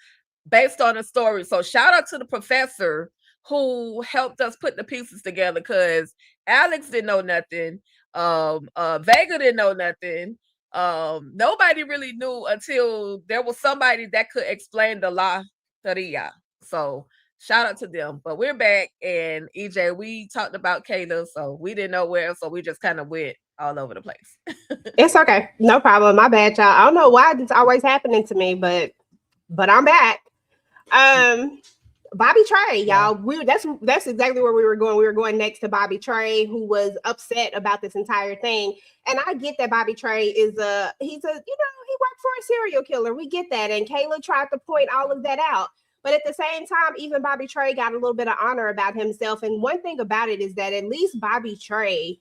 based on a story. So shout out to the professor who helped us put the pieces together, because Alex didn't know nothing. Vega didn't know nothing. Nobody really knew until there was somebody that could explain the La Teria. So shout out to them. But we're back, and EJ, we talked about Kayla, so we didn't know where, so we just kind of went all over the place. It's okay, no problem. My bad, y'all. I don't know why it's always happening to me, but I'm back. Bobby Trey, y'all. That's exactly where we were going. We were going next to Bobby Trey, who was upset about this entire thing. And I get that Bobby Trey he worked for a serial killer. We get that. And Kayla tried to point all of that out. But at the same time, even Bobby Trey got a little bit of honor about himself. And one thing about it is that at least Bobby Trey,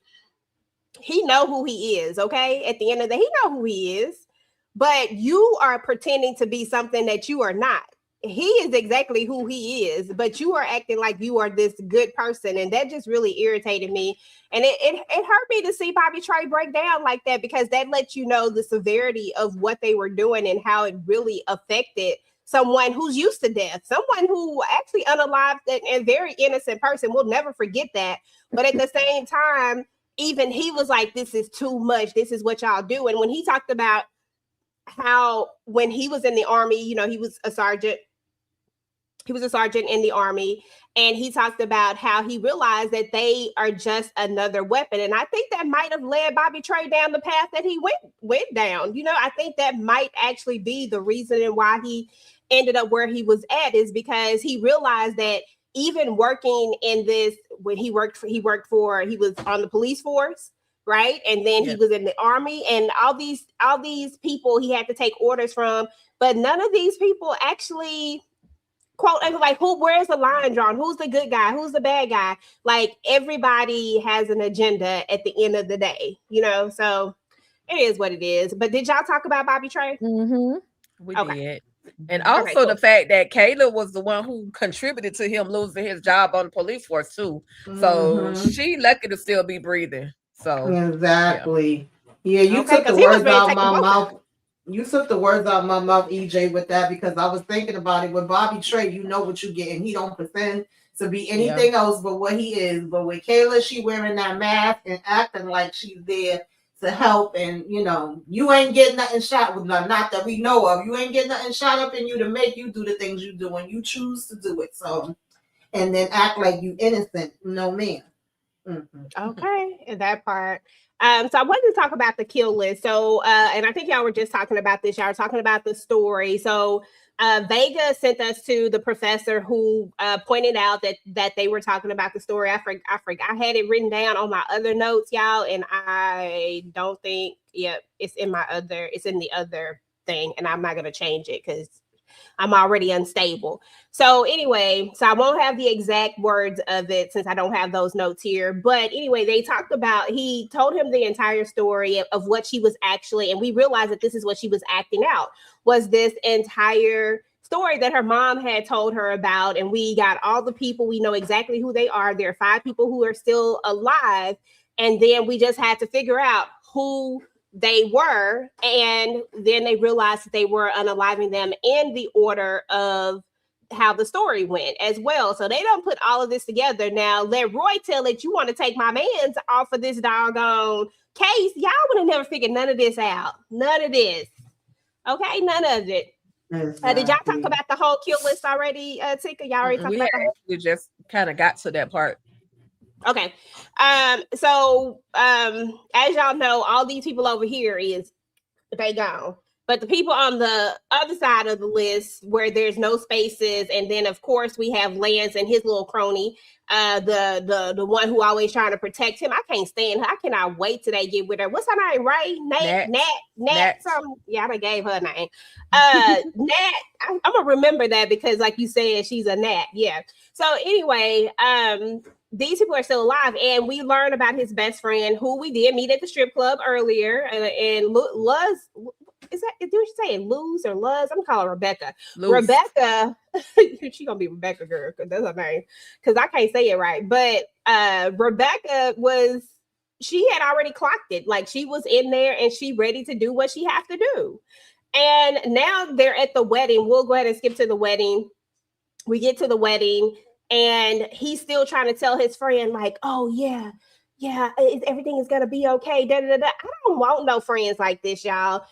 he know who he is, okay? At the end of the day, he know who he is. But you are pretending to be something that you are not. He is exactly who he is, but you are acting like you are this good person, and that just really irritated me. And it hurt me to see Bobby Trey break down like that, because that lets you know the severity of what they were doing and how it really affected someone who's used to death, someone who actually unalived and very innocent person. We'll never forget that. But at the same time, even he was like, this is too much. This is what y'all do. And when he talked about how when he was in the army, he was a sergeant. He was a sergeant in the army, and he talked about how he realized that they are just another weapon. And I think that might have led Bobby Trey down the path that he went down. I think that might actually be the reason and why he ended up where he was at, is because he realized that even working in this, when he was on the police force, right? And then he was in the army, and all these people he had to take orders from, but none of these people actually, quote, like, where's the line drawn? Who's the good guy? Who's the bad guy? Like, everybody has an agenda at the end of the day, so it is what it is. But did y'all talk about Bobby Trey? We did. And also the fact that Kayla was the one who contributed to him losing his job on the police force too. So she lucky to still be breathing. So exactly. Yeah, you took the words out of my mouth. You took the words out of my mouth, EJ, with that, because I was thinking about it. With Bobby Trey, you know what you get, and he don't pretend to be anything else but what he is. But with Kayla, she wearing that mask and acting like she's there to help, and you ain't getting nothing shot with, not that we know of. You ain't getting nothing shot up in you to make you do the things you do, and you choose to do it. So, and then act like you innocent. No, ma'am. Okay, that part. So I wanted to talk about the kill list. So, and I think y'all were just talking about this. Y'all were talking about the story. So, Vega sent us to the professor who pointed out that they were talking about the story. I forgot. I had it written down on my other notes, y'all, and I don't think. It's in the other thing, and I'm not gonna change it because I'm already unstable. So anyway, I won't have the exact words of it since I don't have those notes here. But anyway, they talked about, he told him the entire story of what she was actually, and we realized that this is what she was acting out, was this entire story that her mom had told her about. And we got all the people, we know exactly who they are. There are 5 people who are still alive. And then we just had to figure out who they were, and then they realized that they were unaliving them in the order of how the story went as well. So they don't put all of this together. Now let Roy tell it, you want to take my mans off of this doggone case. Y'all would have never figured none of this out. None of this. Okay, none of it. Exactly. Did y'all talk about the whole kill list already, Tika? Y'all already talked about that? We just kind of got to that part. Okay. So as y'all know, all these people over here they gone. But the people on the other side of the list where there's no spaces, and then of course we have Lance and his little crony, the one who always trying to protect him. I can't stand her. I cannot wait till they get with her. What's her name? Ray? Nat. Something. Yeah, I gave her a name. Nat. I'm gonna remember that because, like you said, she's a Nat. Yeah. So anyway, these people are still alive, and we learned about his best friend, who we did meet at the strip club earlier, and Luz. Is that, do you say Luz or Luz? I'm calling Rebecca. Luz. Rebecca, she gonna be Rebecca girl because that's her name. Because I can't say it right. But Rebecca she had already clocked it. Like she was in there and she ready to do what she has to do. And now they're at the wedding. We'll go ahead and skip to the wedding. We get to the wedding, and he's still trying to tell his friend, like, oh yeah, everything is gonna be okay. Da, da, da, da. I don't want no friends like this, y'all.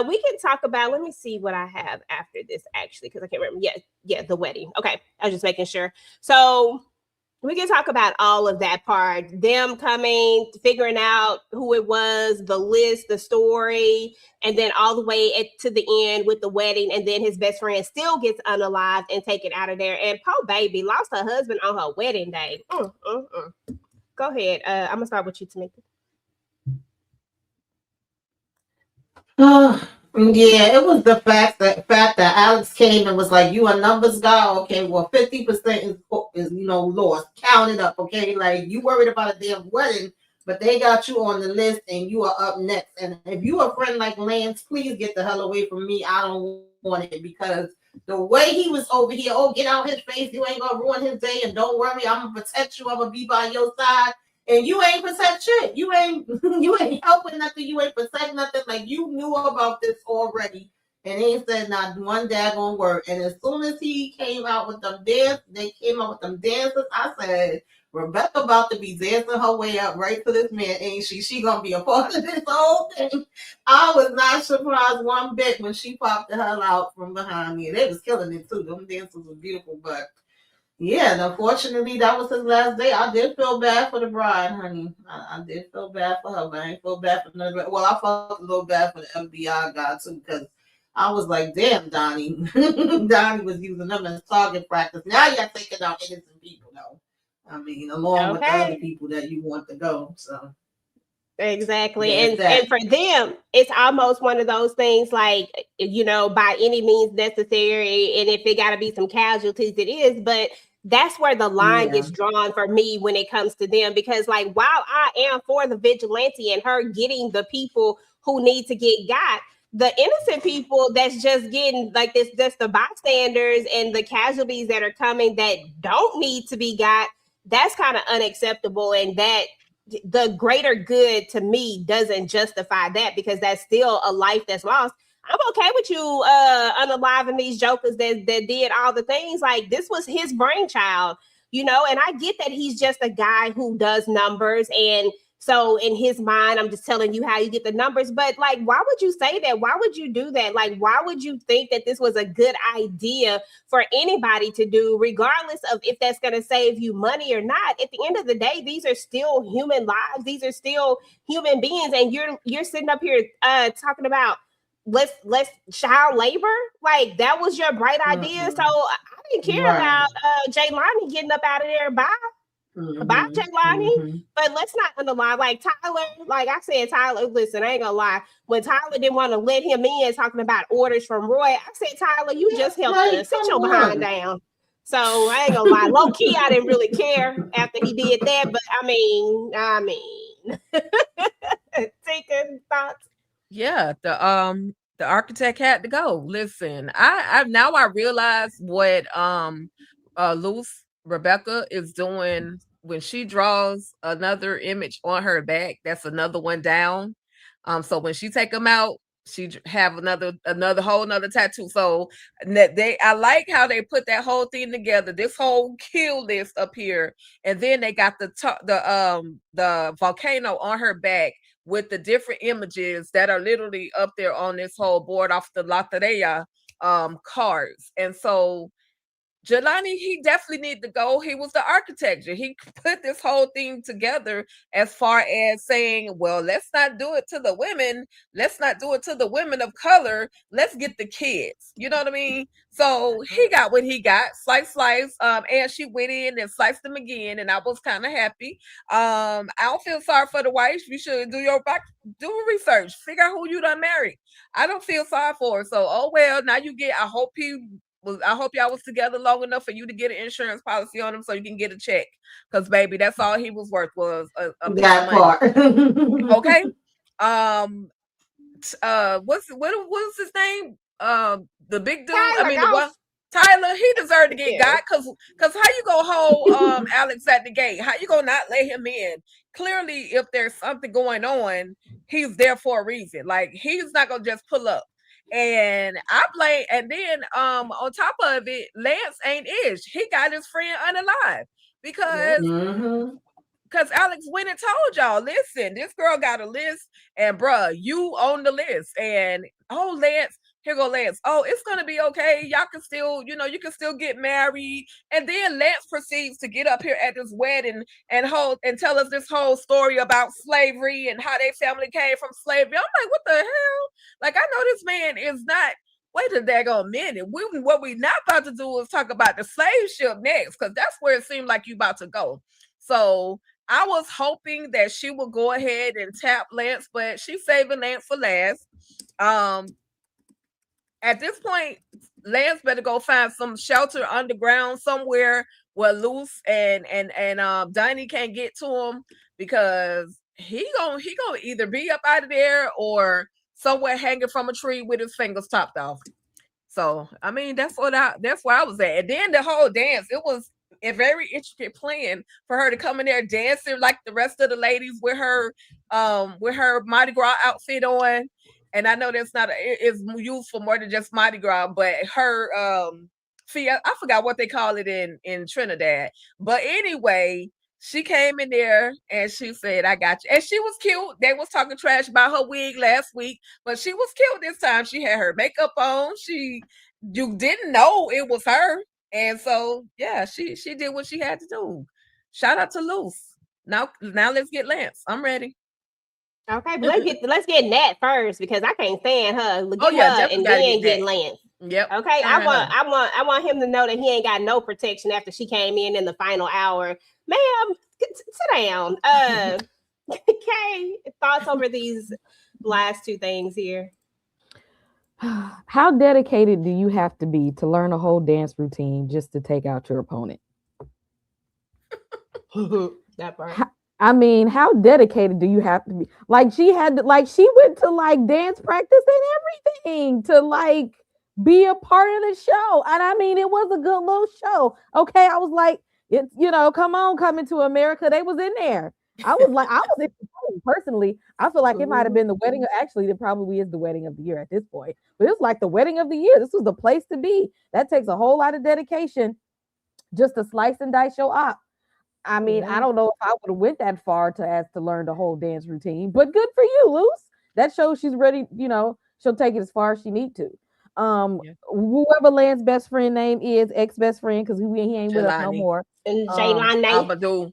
We can talk about. Let me see what I have after this, actually, because I can't remember. Yeah, the wedding. Okay, I was just making sure. So we can talk about all of that part. Them coming, figuring out who it was, the list, the story, and then all the way to the end with the wedding, and then his best friend still gets unalived and taken out of there. And poor baby lost her husband on her wedding day. Go ahead. I'm gonna start with you, Tamika. Yeah, it was the fact that Alex came and was like, "You a numbers guy? Okay, well, 50% is lost. Count it up, okay? Like you worried about a damn wedding, but they got you on the list and you are up next. And if you a friend like Lance, please get the hell away from me. I don't want it because." The way he was over here, get out his face. You ain't gonna ruin his day, and don't worry, I'm gonna protect you. I'm gonna be by your side, and you ain't protect shit. You ain't helping nothing. You ain't protect nothing. Like you knew about this already, and ain't said not one daggone word. And as soon as he came out with them dances, I said, Rebecca about to be dancing her way up right to this man, ain't she? She gonna be a part of this whole thing. I was not surprised one bit when she popped the hell out from behind me. They was killing it too. Them dances were beautiful, but yeah, and unfortunately that was his last day. I did feel bad for the bride, honey. I did feel bad for her, but I ain't feel bad for none. Well, I felt a little bad for the FBI guy too, because I was like, damn, Donnie. Donnie was using them as target practice. Now you're taking out innocent people, though. I mean, along with the other people that you want to go. So exactly. And for them, it's almost one of those things like, by any means necessary. And if it got to be some casualties, it is. But that's where the line gets drawn for me when it comes to them. Because like, while I am for the vigilante and her getting the people who need to get got, the innocent people that's just getting like this, just the bystanders and the casualties that are coming that don't need to be got, that's kind of unacceptable. And that the greater good to me doesn't justify that, because that's still a life that's lost. I'm okay with you unaliving these jokers that did all the things. Like this was his brainchild, and I get that he's just a guy who does numbers. And so in his mind, I'm just telling you how you get the numbers. But like, why would you say that? Why would you do that? Like, why would you think that this was a good idea for anybody to do, regardless of if that's going to save you money or not? At the end of the day, these are still human lives. These are still human beings. And you're sitting up here talking about let's child labor. Like that was your bright idea. Mm-hmm. So I didn't care about Jaylani getting up out of there. Bye. Bye, Jaylani. But let's not underline like Tyler. Like I said, Tyler, listen, I ain't gonna lie. When Tyler didn't want to let him in talking about orders from Roy, I said, Tyler, you just helped us. Sit your behind down. So I ain't gonna lie. Low key, I didn't really care after he did that. But I mean, taking thoughts. Yeah, the architect had to go. Listen, I now I realize what Rebecca is doing when she draws another image on her back. That's another one down. So when she take them out, she have another whole tattoo. So I like how they put that whole thing together. This whole kill list up here, and then they got the volcano on her back with the different images that are literally up there on this whole board off the Loteria cards. And so Jelani, he definitely needed to go. He was the architecture. He put this whole thing together as far as saying, well, let's not do it to the women. Let's not do it to the women of color. Let's get the kids. You know what I mean? So he got what he got. Slice. And she went in and sliced them again. And I was kind of happy. I don't feel sorry for the wife. You should do research. Figure out who you done married. I don't feel sorry for her. So, oh well, now you get, I hope y'all was together long enough for you to get an insurance policy on him so you can get a check. Because baby, that's all he was worth was a That part. Okay. What's his name? The big dude. Tyler, the one. Tyler, he deserved to get Yeah. got because how you gonna hold Alex at the gate? How you gonna not let him in? Clearly, if there's something going on, he's there for a reason. Like he's not gonna just pull up. And I blame, and then on top of it, Lance ain't ish. He got his friend unalive because Mhm. Alex went and told y'all, listen, this girl got a list, and bruh, you own the list. And oh, Lance, here go Lance. Oh, it's gonna be okay. Y'all can still, you can still get married. And then Lance proceeds to get up here at this wedding and tell us this whole story about slavery and how their family came from slavery. I'm like, what the hell? Like, I know this man is not. Wait a daggone minute. What we not about to do is talk about the slave ship next, because that's where it seemed like you about to go. So I was hoping that she would go ahead and tap Lance, but she's saving Lance for last. At this point, Lance better go find some shelter underground somewhere where Luce and Donnie can't get to him, because he gonna either be up out of there or somewhere hanging from a tree with his fingers chopped off. So I mean, that's where I was at. And then the whole dance, it was a very intricate plan for her to come in there dancing like the rest of the ladies with her Mardi Gras outfit on. And I know that's it's used for more than just Mardi Gras, but her I forgot what they call it in Trinidad. But anyway, she came in there and she said, I got you. And she was cute. They was talking trash about her wig last week, but she was cute this time. She had her makeup on. You didn't know it was her. And so, yeah, she did what she had to do. Shout out to Luce. Now let's get Lance. I'm ready. Okay, but let's get Nat first, because I can't stand her. And then get Lance. Yep. Okay, I want him to know that he ain't got no protection after she came in the final hour. Ma'am, sit down. Okay, thoughts over these last two things here. How dedicated do you have to be to learn a whole dance routine just to take out your opponent? That part. I mean, how dedicated do you have to be? Like she went to like dance practice and everything to like be a part of the show. And I mean, it was a good little show. Okay. I was like, it's, come on, Coming to America. They was in there. I was personally, I feel like it might have been the wedding. Actually, it probably is the wedding of the year at this point, but it's like the wedding of the year. This was the place to be. That takes a whole lot of dedication just to slice and dice your op. I mean, I don't know if I would have went that far to learn the whole dance routine, but good for you, Luce. That shows she's ready. She'll take it as far as she need to. Whoever Lance's best friend name is, ex-best friend, because he ain't with us no more. And Jaylani.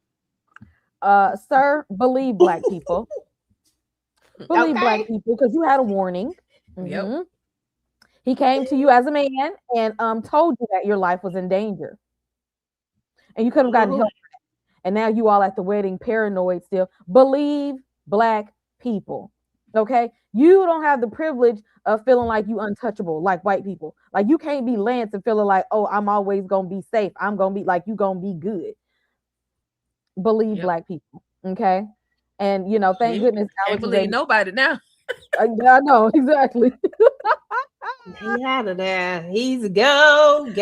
Sir, believe black people. Believe black people, because you had a warning. Yep. He came to you as a man and told you that your life was in danger. And you could have gotten help. And now you all at the wedding, paranoid still. Believe black people. Okay? You don't have the privilege of feeling like you untouchable like white people. Like you can't be Lance and feeling like, oh, I'm always gonna be safe. I'm gonna be like, you gonna be good. Believe black people. Okay? And thank goodness. Can't believe nobody now. I know, exactly. He's out of there. He's gone.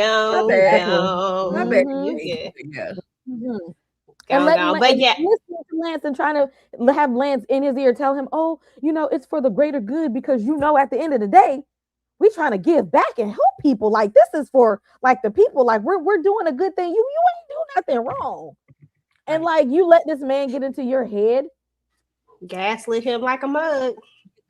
Mm-hmm. And listening to Lance and trying to have Lance in his ear tell him, oh, it's for the greater good, because at the end of the day, we trying to give back and help people. Like this is for like the people. Like we're doing a good thing. You ain't doing nothing wrong. And like you let this man get into your head, gaslit him like a mug.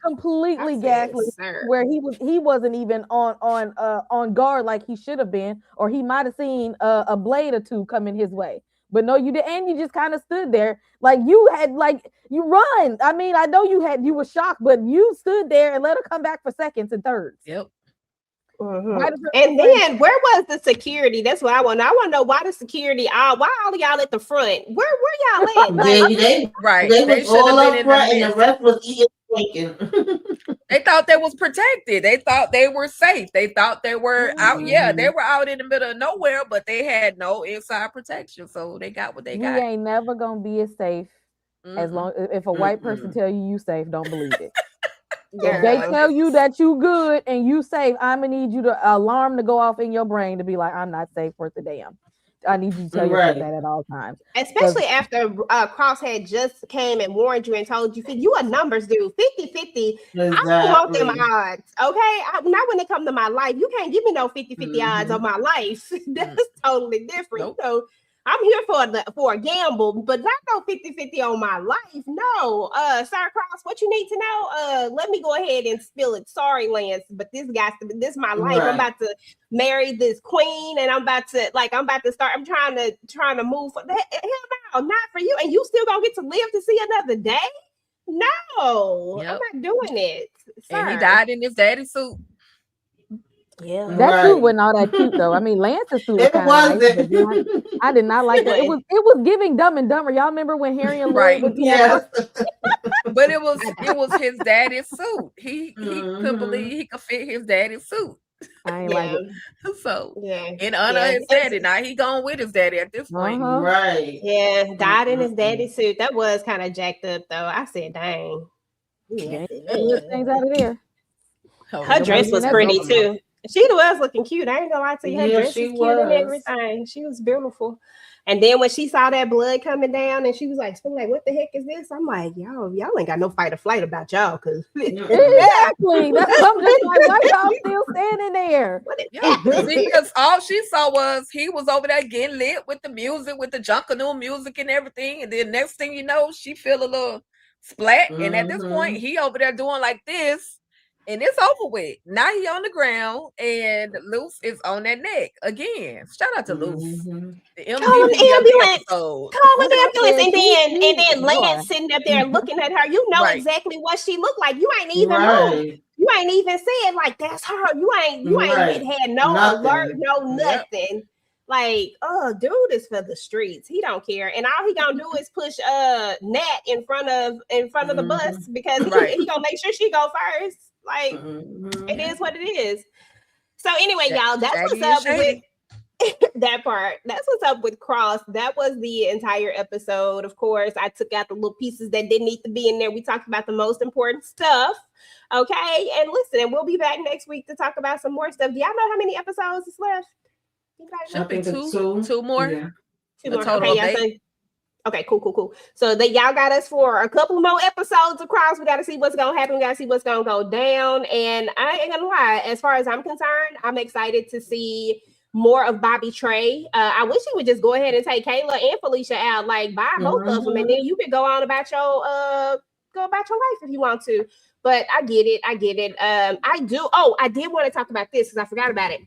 completely I said, gaslit sir. where he wasn't even on guard like he should have been, or he might have seen a blade or two coming his way. But no, you did, and you just kind of stood there like you had like you run. I mean, I know you were shocked, but you stood there and let her come back for seconds and thirds. Yep. Mhm. Why does her And friend- then where was the security? That's what I want. I want to know why the security. Why all of y'all at the front? Where y'all at? Like, They Right. they They was should all have been up in front, the and the midst. rest was eating drinking. They thought they was protected. They thought they were safe. They thought they were out. Yeah, they were out in the middle of nowhere, but they had no inside protection. So they got what they we got. ain't never gonna be as safe as long if a white person tell you safe, don't believe it. If they girl. tell you that you good and you safe, I'm gonna need you to alarm to go off in your brain to be like, I'm not safe worth a damn. I need you to tell yourself Right. that at all times. Especially after Cross had just came and warned you and told you, you a numbers dude, 50-50. I don't want them Exactly. odds, okay? Not when it come to my life. You can't give me no 50-50 odds on my life. That's totally different. Nope. You know, I'm here for a gamble, but not no 50-50 on my life. No, Sir Cross, what you need to know? Let me go ahead and spill it. Sorry, Lance, but this is my life. Right. I'm about to marry this queen, and I'm about to start. I'm trying to move. Hell no, not for you. And you still gonna get to live to see another day? No, Yep. I'm not doing it. And he Sir. died in his daddy's suit. Yeah. That Right. suit wasn't all that cute though. I mean, Lance's suit was It kind of nice, but wasn't. I did not like that. It was giving Dumb and Dumber. Y'all remember when Harry and Lloyd Right. went to Yes. But it was his daddy's suit. He couldn't Mhm. believe he could fit his daddy's suit. I ain't like it. So Yeah. in honor of his daddy, now he gone with his daddy at this point. Uh-huh. Right. Yeah, died in his daddy suit. That was kind of jacked up, though. I said, "Dang." Yeah, good things out of there. Oh, Her dress was that's pretty over. too. She was looking cute. I ain't gonna lie to you. Her Yeah, dress she was cute and was. everything. She was beautiful. And then when she saw that blood coming down, and she was like, "What the heck is this?" I'm like, y'all ain't got no fight or flight about y'all, cause Exactly. That's what I'm just like, why y'all still standing there? what is Yeah, happening? because all she saw was he was over there getting lit with the music, with the Junkanoo music and everything. And then next thing you know, she feel a little splat. And at this point, he over there doing like this, and it's over with. Now he on the ground, and Luce is on that neck again. Shout out to Luce. The Call an MVP of the ambulance. episode. Call an Okay, ambulance, and then boy. Lance sitting up there looking at her. You know Right. exactly what she looked like. You ain't even moved. Right. You ain't even said like that's her. You ain't Right. had no Nothing. alert, no Yep. nothing. Like, oh, dude is for the streets. He don't care, and all he gonna do is push Nat in front of the bus because Right. he gonna make sure she go first. Like, it is what it is. So anyway, y'all, that's Shaggy what's up and shady. with that part. That's what's up with Cross. That was the entire episode. Of course, I took out the little pieces that didn't need to be in there. We talked about the most important stuff. Okay, and listen, and we'll be back next week to talk about some more stuff. Do y'all know how many episodes is left? Anybody know? Should be think it's two more. Yeah. Two a more. total Okay, of yeah, 8. so- okay, cool. So that y'all got us for a couple more episodes across. We got to see what's gonna happen. We got to see what's gonna go down. And I ain't gonna lie, as far as I'm concerned, I'm excited to see more of Bobby Trey. I wish he would just go ahead and take Kayla and Felicia out, like buy both of them, and then you can go on about your life if you want to. But I get it. I do. Oh, I did want to talk about this because I forgot about it.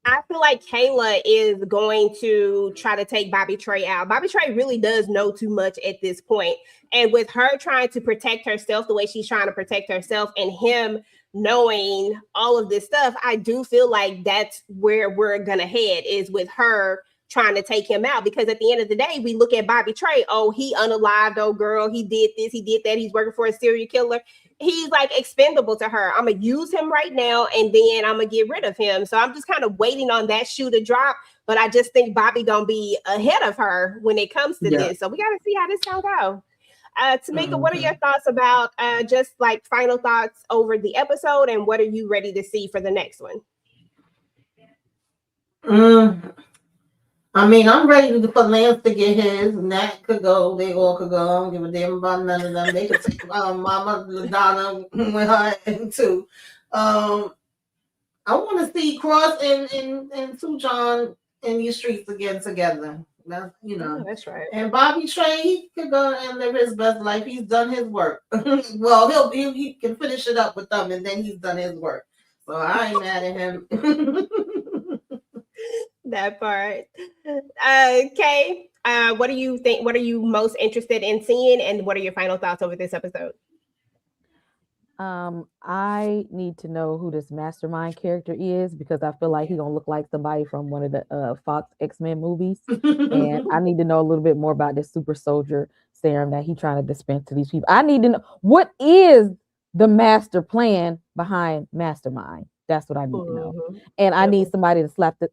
I feel like Kayla is going to try to take Bobby Trey out. Bobby Trey really does know too much at this point. And with her trying to protect herself the way she's trying to protect herself and him knowing all of this stuff, I do feel like that's where we're going to head is with her trying to take him out. Because at the end of the day, we look at Bobby Trey. Oh, he unalived old girl. He did this. He did that. He's working for a serial killer. He's like expendable to her. I'm going to use him right now and then I'm going to get rid of him. So I'm just kind of waiting on that shoe to drop. But I just think Bobby going to be ahead of her when it comes to this. So we got to see how this going to go. Tamika, what are your thoughts about just like final thoughts over the episode and what are you ready to see for the next one? I mean, I'm ready for Lance to get his. Nat could go. They all could go. I don't give a damn about none of them. They could take Mama LaDonna with her and too. I want to see Cross and Sujan in these streets again together. That's, you Oh, know. that's right. And Bobby Trey, he could go and live his best life. He's done his work. Well, he can finish it up with them, and then he's done his work. So I ain't mad at him. That part. Kay, what do you think? What are you most interested in seeing, and what are your final thoughts over this episode? I need to know who this mastermind character is because I feel like he gonna look like somebody from one of the Fox X-Men movies. And I need to know a little bit more about this super soldier serum that he trying to dispense to these people. I need to know what is the master plan behind Mastermind. That's what I need to know. Mhm. And I need somebody to slap the.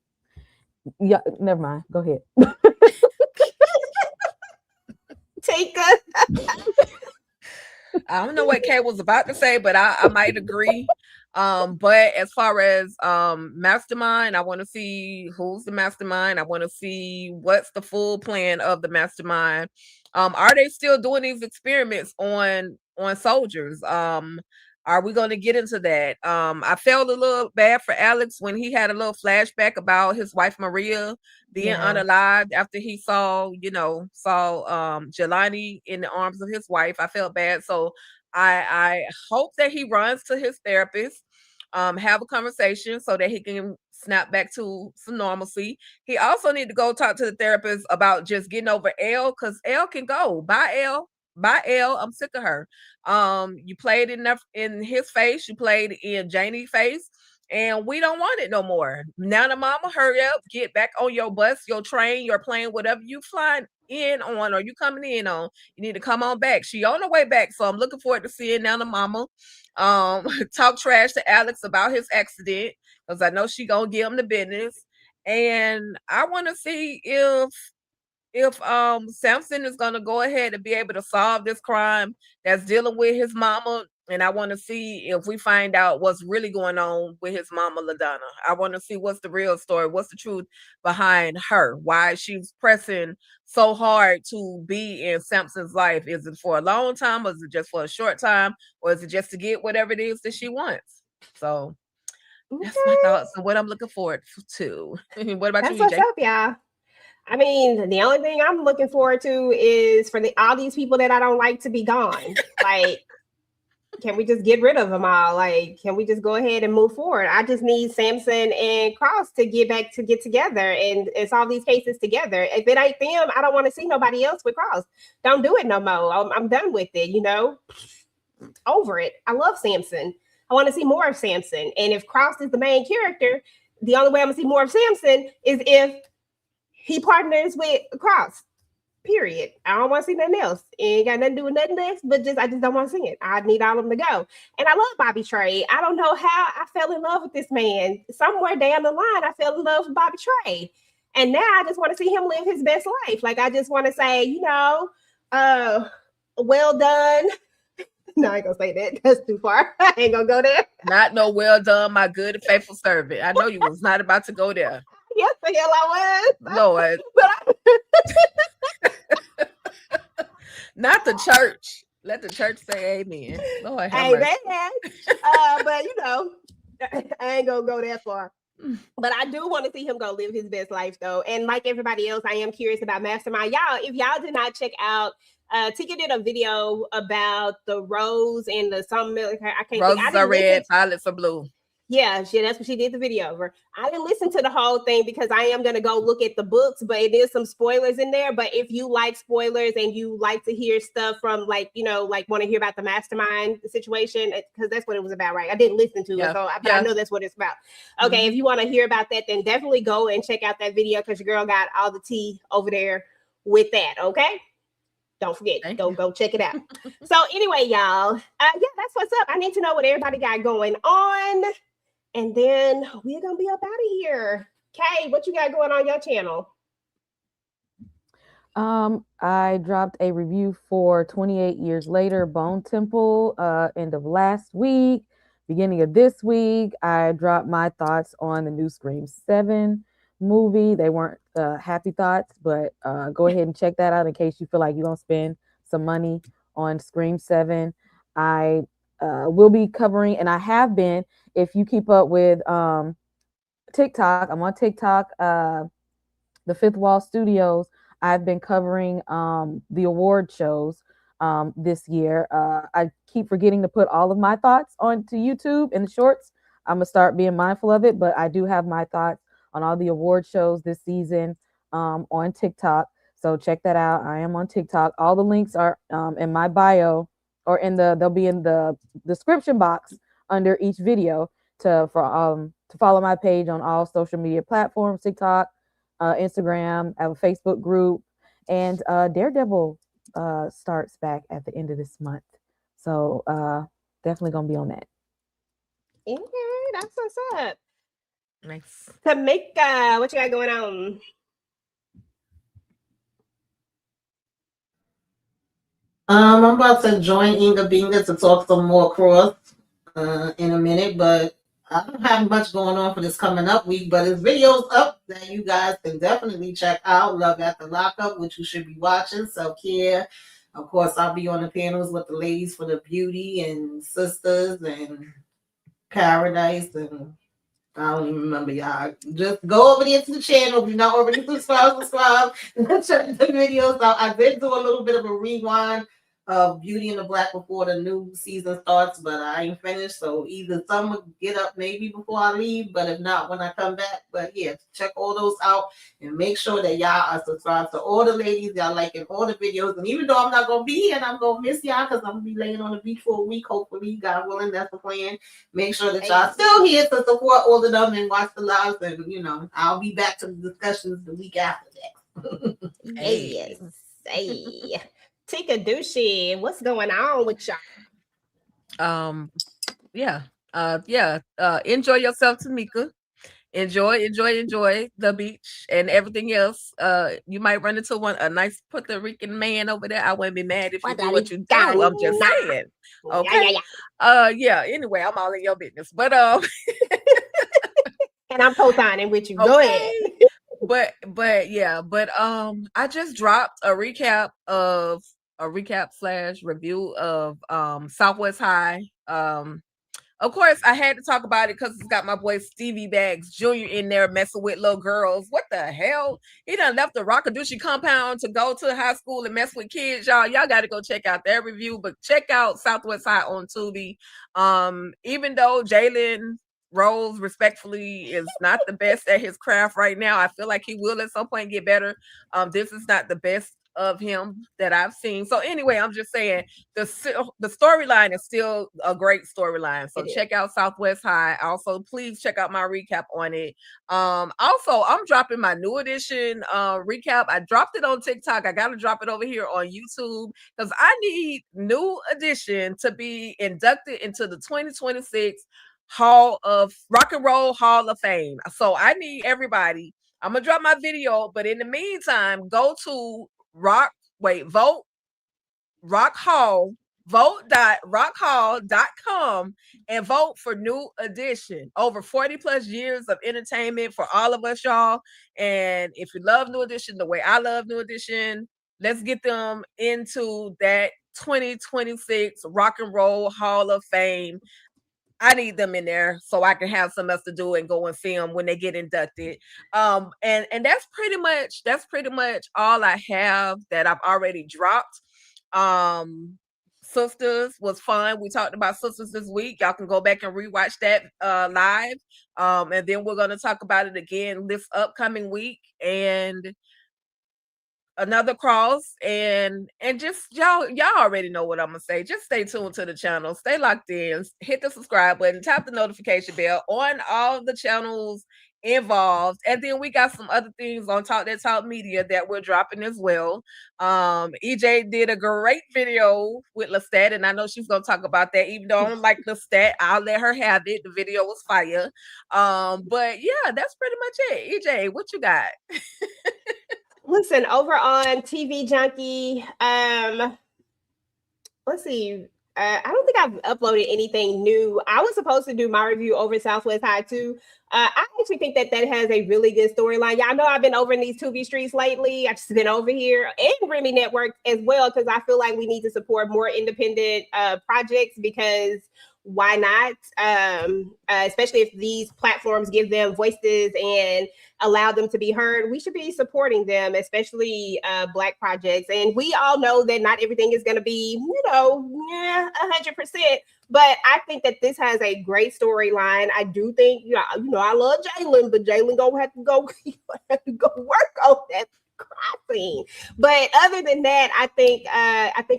Yeah, never mind. Go ahead. Take us. I don't know what Kay was about to say, but I might agree. But as far as mastermind, I want to see who's the mastermind. I want to see what's the full plan of the mastermind. Are they still doing these experiments on soldiers? Are we going to get into that? I felt a little bad for Alex when he had a little flashback about his wife Maria being unalived after he saw Jelani in the arms of his wife. I felt bad. So I hope that he runs to his therapist, have a conversation so that he can snap back to some normalcy. He also need to go talk to the therapist about just getting over Elle, because Elle can go. Bye, Elle. Bye, Elle. I'm sick of her. You played in his face, you played in Janie's face, and we don't want it no more. Now the mama, hurry up, get back on your bus, your train, your plane, whatever you flying in on or you coming in on. You need to come on back. She on the way back, so I'm looking forward to seeing now the mama talk trash to Alex about his accident, because I know she gonna give him the business. And I want to see if Samson is going to go ahead and be able to solve this crime that's dealing with his mama. And I want to see if we find out what's really going on with his mama LaDonna. I want to see what's the real story, what's the truth behind her, why she's pressing so hard to be in Samson's life. Is it for a long time, or is it just for a short time, or is it just to get whatever it is that she wants? So that's my thoughts on what I'm looking forward to. What about That's you, what's EJ? up, y'all. I mean, the only thing I'm looking forward to is for all these people that I don't like to be gone. Like, can we just get rid of them all? Like, can we just go ahead and move forward? I just need Samson and Cross to get together and solve these cases together. If it ain't them, I don't want to see nobody else with Cross. Don't do it no more. I'm done with it, over it. I love Samson. I want to see more of Samson. And if Cross is the main character, the only way I'm going to see more of Samson is if he partners with Cross. Period. I don't want to see nothing else. It ain't got nothing to do with nothing else, but I just don't want to see it. I need all of them to go. And I love Bobby Trey. I don't know how I fell in love with this man. Somewhere down the line, I fell in love with Bobby Trey. And now I just want to see him live his best life. Like, I just want to say, well done. No, I ain't gonna say that. That's too far. I ain't gonna go there. Not no well done, my good and faithful servant. I know you was not about to go there. Yes, the hell I was. Lord. Not the church. Let the church say amen. Lord have mercy. But I ain't gonna go that far. But I do want to see him go live his best life, though. And like everybody else, I am curious about Mastermind. Y'all, if y'all did not check out, Tika did a video about the rose and the some milk. I can't. Roses are red, violets are blue. Yeah, that's what she did the video over. I didn't listen to the whole thing because I am going to go look at the books, but it is some spoilers in there. But if you like spoilers and you like to hear stuff from like want to hear about the Mastermind situation, because that's what it was about, right? I didn't listen to it, so I know that's what it's about. Okay, If you want to hear about that, then definitely go and check out that video because your girl got all the tea over there with that, okay? Don't forget, go check it out. So anyway, y'all, that's what's up. I need to know what everybody got going on. And then we're going to be up out of here. Kay, what you got going on your channel? I dropped a review for 28 Years Later, Bone Temple, end of last week. Beginning of this week, I dropped my thoughts on the new Scream 7 movie. They weren't happy thoughts, but go ahead and check that out in case you feel like you're going to spend some money on Scream 7. I will be covering, and I have been, if you keep up with TikTok, I'm on TikTok, the Fifth Wall Studios I've been covering the award shows this year. I keep forgetting to put all of my thoughts onto YouTube in the shorts. I'm gonna start being mindful of it, but I do have my thoughts on all the award shows this season on TikTok. So check that out. I am on TikTok. All the links are in my bio or they'll be in the description box under each video to follow my page on all social media platforms, TikTok, Instagram. I have a Facebook group, and Daredevil starts back at the end of this month. So definitely gonna be on that. Yeah, that's what's up. Nice. Tamika, what you got going on? I'm about to join Inga Binga to talk some more cross in a minute, but I don't have much going on for this coming up week, but there's videos up that you guys can definitely check out. Love at the Lockup, which you should be watching. Self-care. Of course, I'll be on the panels with the ladies for the beauty and sisters and paradise, and I don't even remember, y'all. Just go over there to the channel. If you're not already subscribe. Check the videos out. I did do a little bit of a rewind of Beauty and the Black before the new season starts, but I ain't finished. So either some will get up maybe before I leave, but if not, when I come back. But yeah, check all those out and make sure that y'all are subscribed to all the ladies. Y'all liking all the videos. And even though I'm not gonna be here and I'm gonna miss y'all because I'm gonna be laying on the beach for a week, hopefully, God willing, that's the plan. Make sure that y'all still here to support all of them and watch the lives, and I'll be back to the discussions the week after that. Yes. Hey. Tika Dushi, what's going on with y'all? Enjoy yourself, Tamika. Enjoy the beach and everything else. You might run into a nice Puerto Rican man over there. I wouldn't be mad if you do what you do. I'm just saying. Okay. Anyway, I'm all in your business. But and I'm co-signing with you. Okay. Go ahead. But I just dropped a recap / review of Southwest High. Of course, I had to talk about it because it's got my boy Stevie Baggs Jr. in there messing with little girls. What the hell? He done left the Rockadushi compound to go to high school and mess with kids, y'all. Y'all got to go check out their review, but check out Southwest High on Tubi. Even though Jalen Rose, respectfully, is not the best at his craft right now, I feel like he will at some point get better. This is not the best of him that I've seen. So anyway, I'm just saying the storyline is still a great storyline. So check out Southwest High. Also, please check out my recap on it. Also, I'm dropping my new edition recap. I dropped it on TikTok. I gotta drop it over here on YouTube because I need New Edition to be inducted into the 2026 Rock and Roll Hall of Fame. So I need everybody. I'm gonna drop my video, but in the meantime, go to vote.rockhall.com and vote for New Edition. Over 40 plus years of entertainment for all of us, y'all. And if you love New Edition the way I love New Edition, let's get them into that 2026 Rock and Roll Hall of Fame. I need them in there so I can have something else to do and go and film when they get inducted. And that's pretty much all I have that I've already dropped. Sisters was fun. We talked about Sisters this week. Y'all can go back and rewatch that live. And then we're gonna talk about it again this upcoming week. And another cross, and just y'all already know what I'm gonna say. Just stay tuned to the channel, stay locked in, hit the subscribe button, tap the notification bell on all the channels involved, and then we got some other things on Talk That Talk Media that we're dropping as well. EJ did a great video with Lestat, and I know she's gonna talk about that. Even though I don't like Lestat, I'll let her have it. The video was fire. But yeah, that's pretty much it. EJ, what you got? Listen, over on TV Junkie, let's see. I don't think I've uploaded anything new. I was supposed to do my review over Southwest High too. I actually think that has a really good storyline. Y'all know I've been over in these Tubi streets lately. I've just been over here and Remy Network as well because I feel like we need to support more independent projects because why not? Especially if these platforms give them voices and allow them to be heard, we should be supporting them, especially Black projects. And we all know that not everything is going to be, 100%. But I think that this has a great storyline. I do think, I love Jalen, but Jalen gonna have to go work on that cry scene. But other than that, I think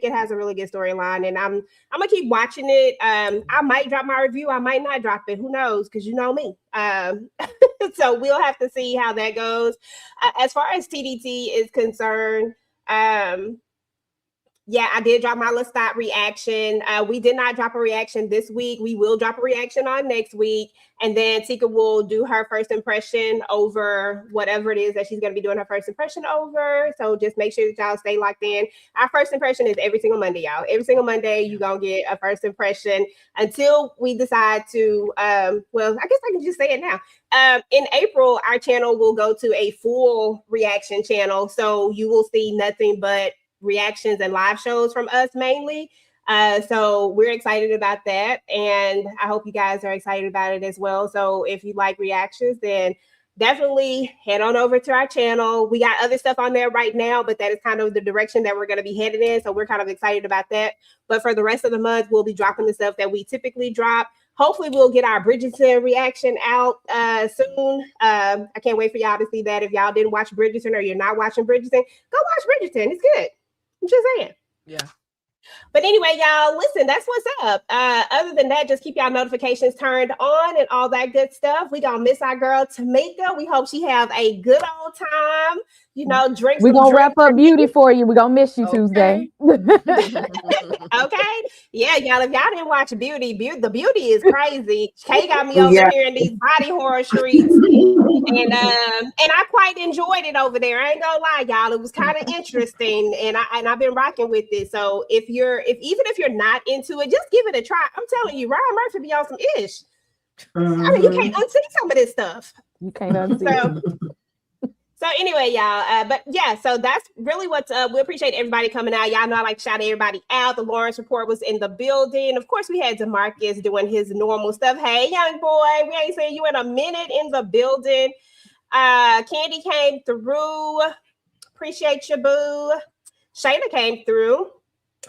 it has a really good storyline, and I'm gonna keep watching it. I might drop my review, I might not drop it. Who knows? Because you know me. So we'll have to see how that goes. As far as TDT is concerned, yeah, I did drop my Lestat reaction. We did not drop a reaction this week. We will drop a reaction on next week. And then Tika will do her first impression over whatever it is that she's going to be doing her first impression over. So just make sure that y'all stay locked in. Our first impression is every single Monday, y'all. Every single Monday, you're going to get a first impression until we decide to, well, I guess I can just say it now. In April, our channel will go to a full reaction channel. So you will see nothing but reactions and live shows from us mainly. So we're excited about that, and I hope you guys are excited about it as well. So if you like reactions, then definitely head on over to our channel. We got other stuff on there right now, but that is kind of the direction that we're going to be headed in. So we're kind of excited about that. But for the rest of the month, we'll be dropping the stuff that we typically drop. Hopefully we'll get our Bridgerton reaction out soon. I can't wait for y'all to see that. If y'all didn't watch Bridgerton or you're not watching Bridgerton, go watch Bridgerton. It's good. I'm just saying. Yeah. But anyway, y'all, listen, that's what's up. Other than that, just keep y'all notifications turned on and all that good stuff. We gonna miss our girl Tamika. We hope she have a good old time. Drink. We're gonna wrap up beauty for you. We're gonna miss you Tuesday. Okay. Yeah, y'all. If y'all didn't watch Beauty, the beauty is crazy. Kay got me over here in these body horror streets. And I quite enjoyed it over there. I ain't gonna lie, y'all. It was kind of interesting, and I've been rocking with it. So even if you're not into it, just give it a try. I'm telling you, Ryan Murphy be on some ish. Mm-hmm. I mean, you can't unsee some of this stuff. You can't unsee it. So anyway, y'all, but yeah, so that's really what's up. We appreciate everybody coming out. Y'all know I like to shout everybody out. The Lawrence Report was in the building. Of course, we had DeMarcus doing his normal stuff. Hey, young boy, we ain't seen you in a minute in the building. Candy came through. Appreciate you, boo. Shayna came through.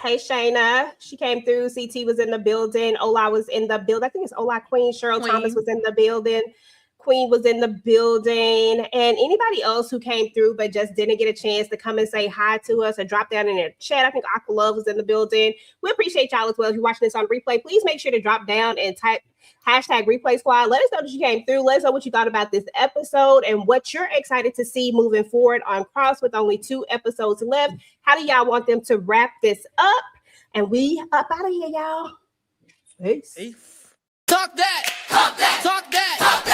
Hey, Shayna. She came through. CT was in the building. Ola was in the building. I think it's Ola Queen. Cheryl Thomas was in the building. Queen was in the building, and anybody else who came through but just didn't get a chance to come and say hi to us or drop down in their chat. I think Aqua Love was in the building. We appreciate y'all as well. If you're watching this on replay, please make sure to drop down and type hashtag replay squad. Let us know that you came through. Let us know what you thought about this episode and what you're excited to see moving forward on Cross with only 2 episodes left. How do y'all want them to wrap this up? And we up out of here, y'all. Peace. Talk that. Talk that. Talk that. Talk that.